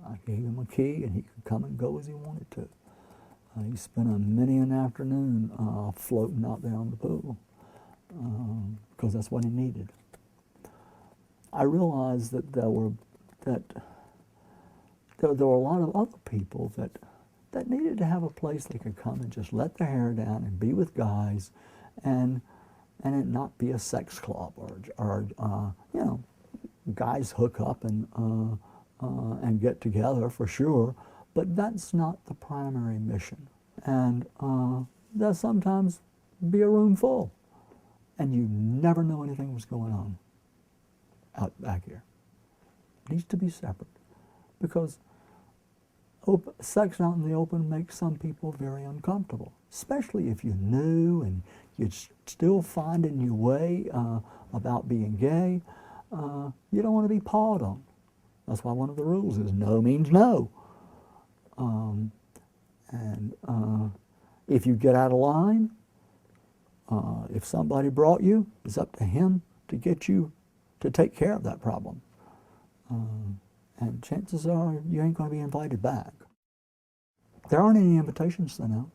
I gave him a key, and he could come and go as he wanted to. He spent many an afternoon floating out there on the pool because that's what he needed. I realized that there were a lot of other people that needed to have a place they could come and just let their hair down and be with guys, and it not be a sex club or guys hook up and get together for sure, but that's not the primary mission. And there'll sometimes be a room full, and you never know anything was going on out back here. It needs to be separate, because sex out in the open makes some people very uncomfortable, especially if you're new and you're still finding your way about being gay. You don't want to be pawed on. That's why one of the rules is no means no. If you get out of line, if somebody brought you, it's up to him to get you to take care of that problem. and chances are you ain't going to be invited back. There aren't any invitations sent out.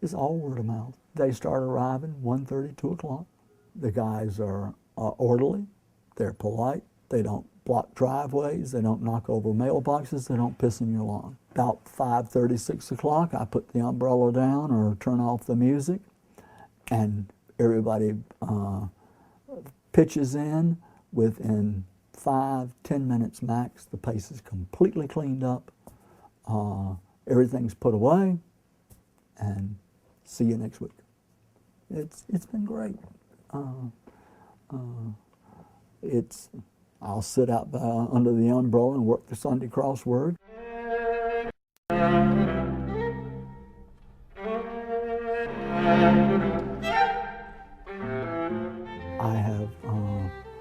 It's all word of mouth. They start arriving 1:30, 2 o'clock. The guys are orderly, they're polite, they don't block driveways, they don't knock over mailboxes, they don't piss in your lawn. About 5:30, 6 o'clock, I put the umbrella down or turn off the music, and everybody pitches in. Within 5-10 minutes max, the place is completely cleaned up, everything's put away, and see you next week. It's been great. I'll sit out under the umbrella and work the Sunday crossword.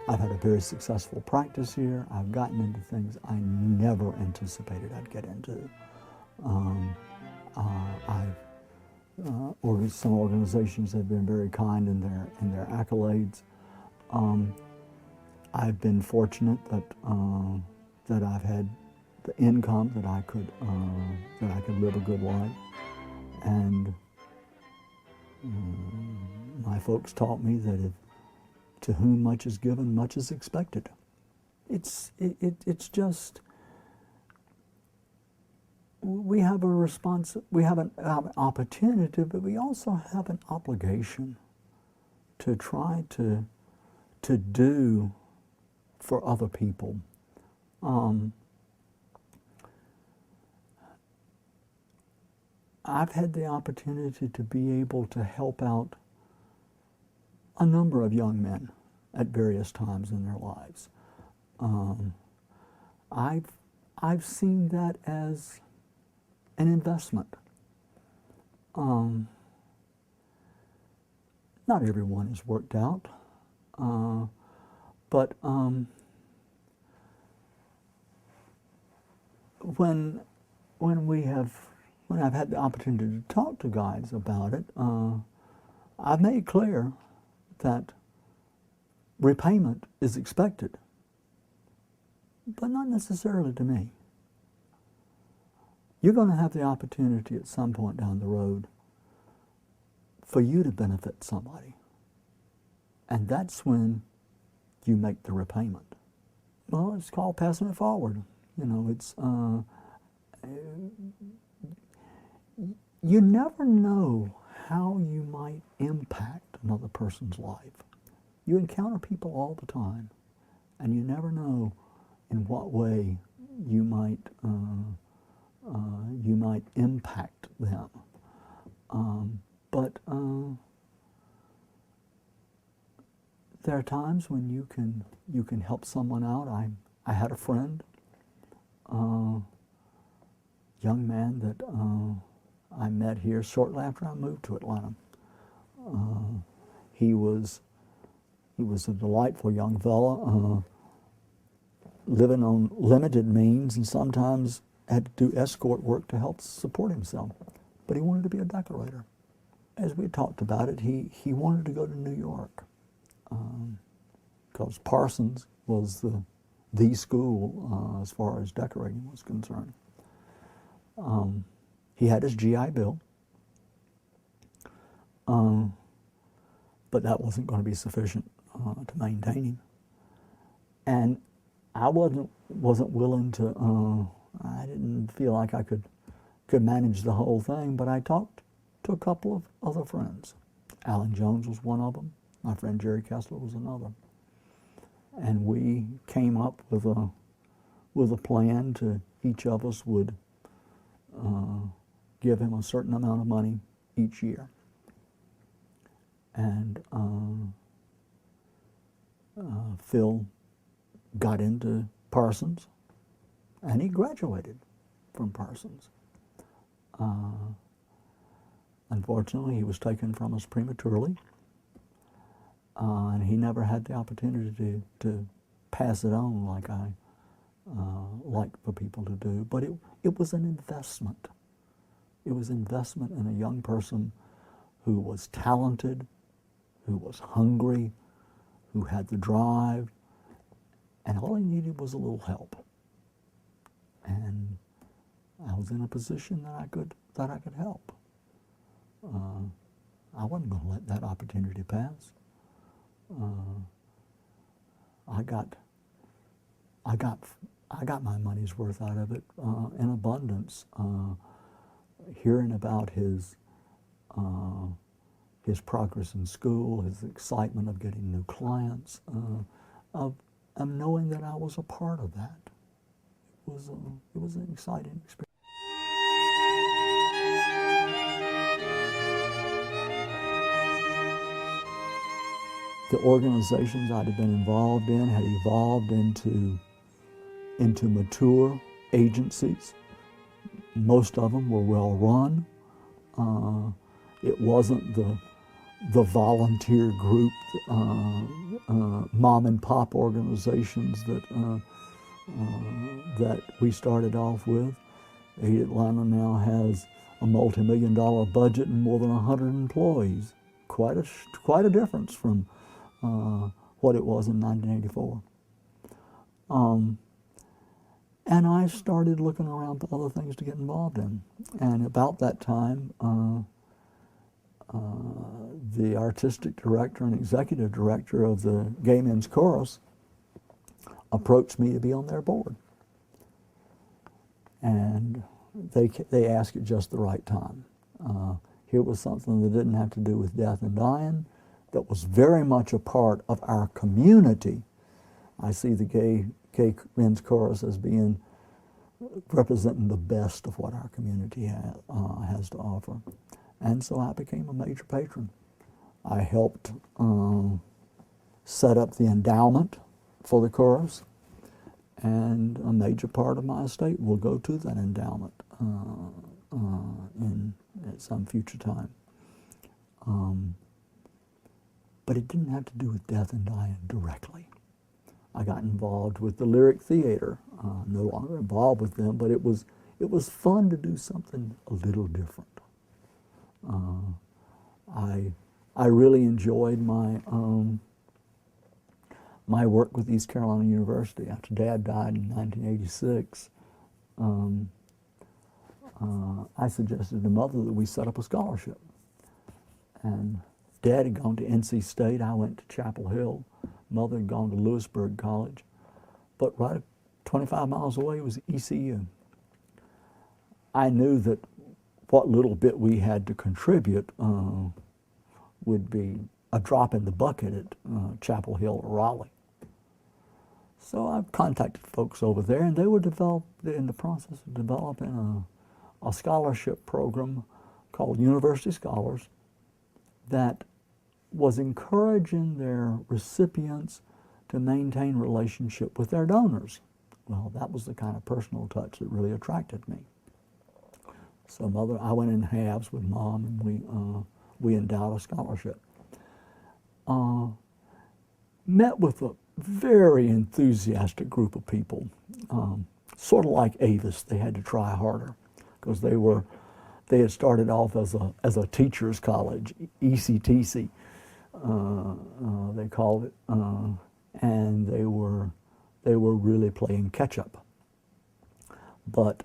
I've had a very successful practice here. I've gotten into things I never anticipated I'd get into. Some organizations have been very kind in their accolades. I've been fortunate that I've had the income that I could live a good life, and my folks taught me that to whom much is given, much is expected. It's just, we have an opportunity, but we also have an obligation to try to do for other people. I've had the opportunity to be able to help out a number of young men at various times in their lives. I've seen that as an investment. Not everyone is worked out, but when I've had the opportunity to talk to guys about it, I've made clear that repayment is expected, but not necessarily to me. You're going to have the opportunity at some point down the road for you to benefit somebody, and that's when you make the repayment. Well, it's called passing it forward. You know, it's you never know how you might impact another person's life. You encounter people all the time, and you never know in what way you might impact them. But there are times when you can help someone out. I had a friend, young man that I met here shortly after I moved to Atlanta. He was a delightful young fella, living on limited means, and sometimes had to do escort work to help support himself. But he wanted to be a decorator. As we talked about it, he wanted to go to New York, because Parsons was the school as far as decorating was concerned. He had his GI Bill, but that wasn't going to be sufficient to maintain him. And I wasn't willing to. I didn't feel like I could manage the whole thing. But I talked to a couple of other friends. Alan Jones was one of them. My friend Jerry Kessler was another. And we came up with a plan to each of us would give him a certain amount of money each year. And Phil got into Parsons, and he graduated from Parsons. Unfortunately, he was taken from us prematurely, and he never had the opportunity to pass it on like I like for people to do. But it was an investment. It was investment in a young person who was talented, who was hungry, who had the drive, And all he needed was a little help. And I was in a position that I could help. I wasn't going to let that opportunity pass. I got my money's worth out of it in abundance. Hearing about his progress in school, his excitement of getting new clients, of knowing that I was a part of that. It was an exciting experience. The organizations I'd have been involved in had evolved into mature agencies. Most of them were well run. It wasn't the volunteer group, mom and pop organizations that we started off with. Aid Atlanta now has a multi-million-dollar budget and more than 100 employees. Quite a difference from what it was in 1984. And I started looking around for other things to get involved in. And about that time, the artistic director and executive director of the Gay Men's Chorus approached me to be on their board. And they asked at just the right time. Here was something that didn't have to do with death and dying, that was very much a part of our community. I see the Gay Men's Chorus as being representing the best of what our community has to offer. And so I became a major patron. I helped set up the endowment for the chorus, and a major part of my estate will go to that endowment at some future time. But it didn't have to do with death and dying directly. I got involved with the Lyric Theater, no longer involved with them, but it was fun to do something a little different. I really enjoyed my work with East Carolina University. After Dad died in 1986, I suggested to Mother that we set up a scholarship. And Dad had gone to NC State, I went to Chapel Hill. Mother had gone to Lewisburg College. But right 25 miles away was ECU. I knew that what little bit we had to contribute would be a drop in the bucket at Chapel Hill or Raleigh. So I contacted folks over there, and they were in the process of developing a scholarship program called University Scholars that was encouraging their recipients to maintain relationship with their donors. Well, that was the kind of personal touch that really attracted me. So I went in halves with Mom, and we endowed a scholarship. Met with a very enthusiastic group of people, sort of like Avis. They had to try harder because they had started off as a teachers' college, ECTC, they called it, and they were really playing catch up. But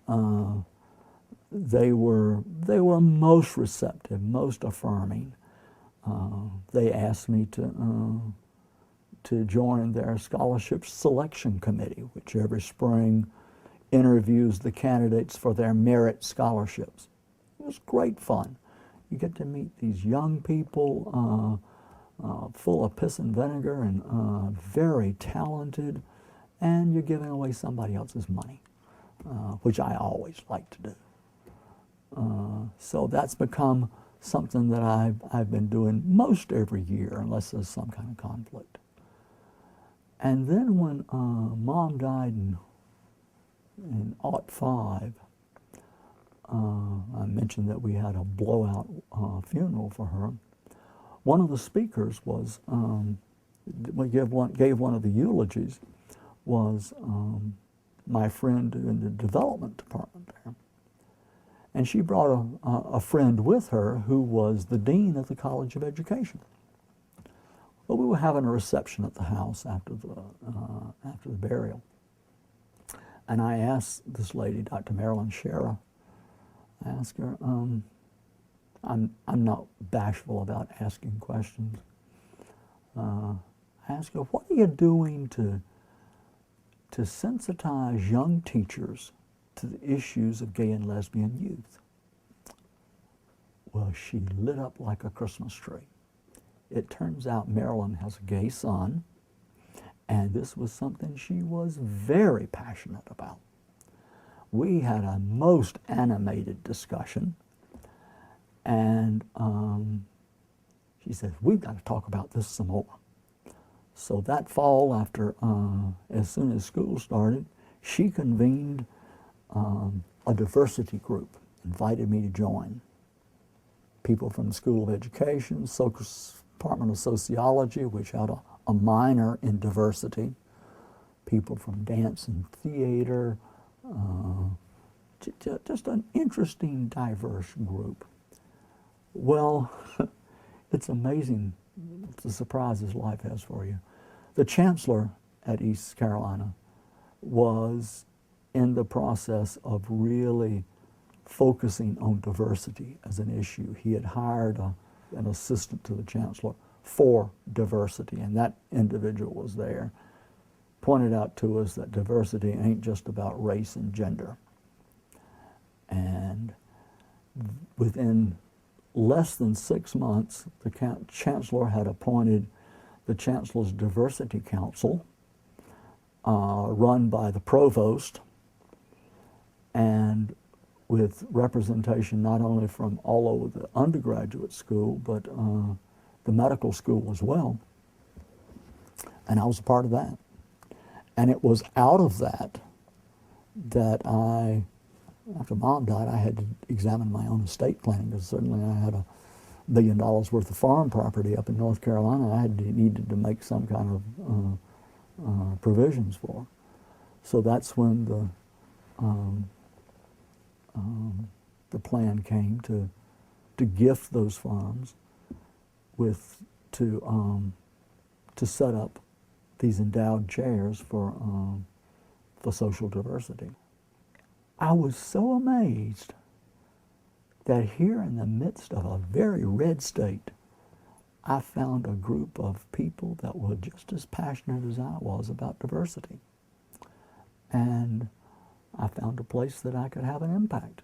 they were most receptive, most affirming. They asked me to join their scholarship selection committee, which every spring interviews the candidates for their merit scholarships. It was great fun. You get to meet these young people, full of piss and vinegar and very talented, and you're giving away somebody else's money, which I always like to do. So that's become something that I've been doing most every year, unless there's some kind of conflict. And then when Mom died in '05, I mentioned that we had a blowout funeral for her. One of the speakers was, gave one of the eulogies, was my friend in the development department there. And she brought a friend with her who was the dean of the College of Education. But we were having a reception at the house after the burial. And I asked this lady, Dr. Marilyn Scherer, I asked her, I'm not bashful about asking questions. I asked her, what are you doing to sensitize young teachers to the issues of gay and lesbian youth? Well, she lit up like a Christmas tree. It turns out Marilyn has a gay son, and this was something she was very passionate about. We had a most animated discussion, and she said, we've got to talk about this some more. So that fall, after, as soon as school started, she convened a diversity group, invited me to join. People from the School of Education, Department of Sociology, which had a minor in diversity, people from dance and theater, just an interesting, diverse group. Well, it's amazing the surprises life has for you. The chancellor at East Carolina was in the process of really focusing on diversity as an issue. He had hired an assistant to the chancellor for diversity, and that individual was there, pointed out to us that diversity ain't just about race and gender. And within less than 6 months, the chancellor had appointed the Chancellor's Diversity Council, run by the provost, and with representation not only from all over the undergraduate school, but the medical school as well. And I was a part of that. And it was out of that after Mom died, I had to examine my own estate planning, because certainly I had $1 billion worth of farm property up in North Carolina I needed to make some kind of provisions for. So that's when the plan came to gift those farms to set up these endowed chairs for social diversity. I was so amazed that here in the midst of a very red state, I found a group of people that were just as passionate as I was about diversity. And I found a place that I could have an impact.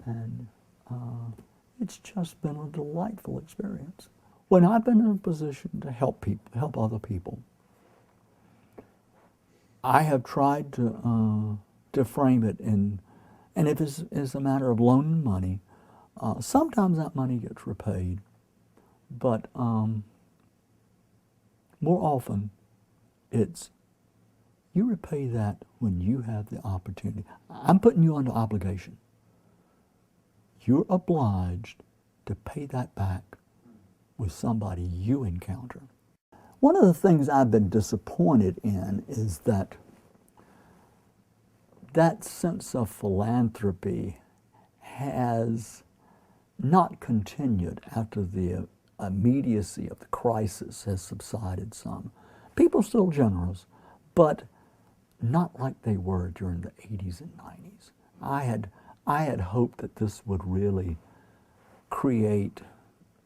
And it's just been a delightful experience. When I've been in a position to help people, help other people, I have tried to frame it in, and if it's a matter of loaning money, sometimes that money gets repaid, but more often it's you repay that when you have the opportunity. I'm putting you under obligation. You're obliged to pay that back with somebody you encounter. One of the things I've been disappointed in is that sense of philanthropy has not continued after the immediacy of the crisis has subsided some. People are still generous, but not like they were during the 80s and 90s. I had hoped that this would really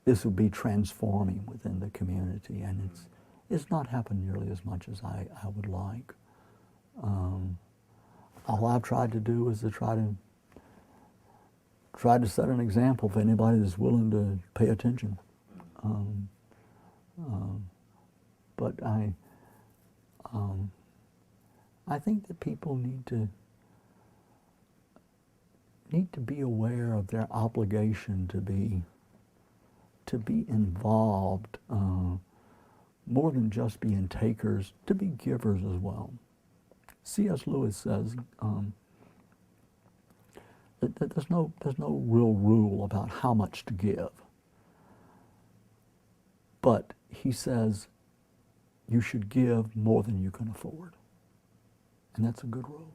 this would be transforming within the community, and it's not happened nearly as much as I would like. All I've tried to do is to try to set an example for anybody that's willing to pay attention. But I think that people need to be aware of their obligation to be involved, more than just being takers, to be givers as well. C.S. Lewis says that there's no real rule about how much to give, but he says you should give more than you can afford, and that's a good rule.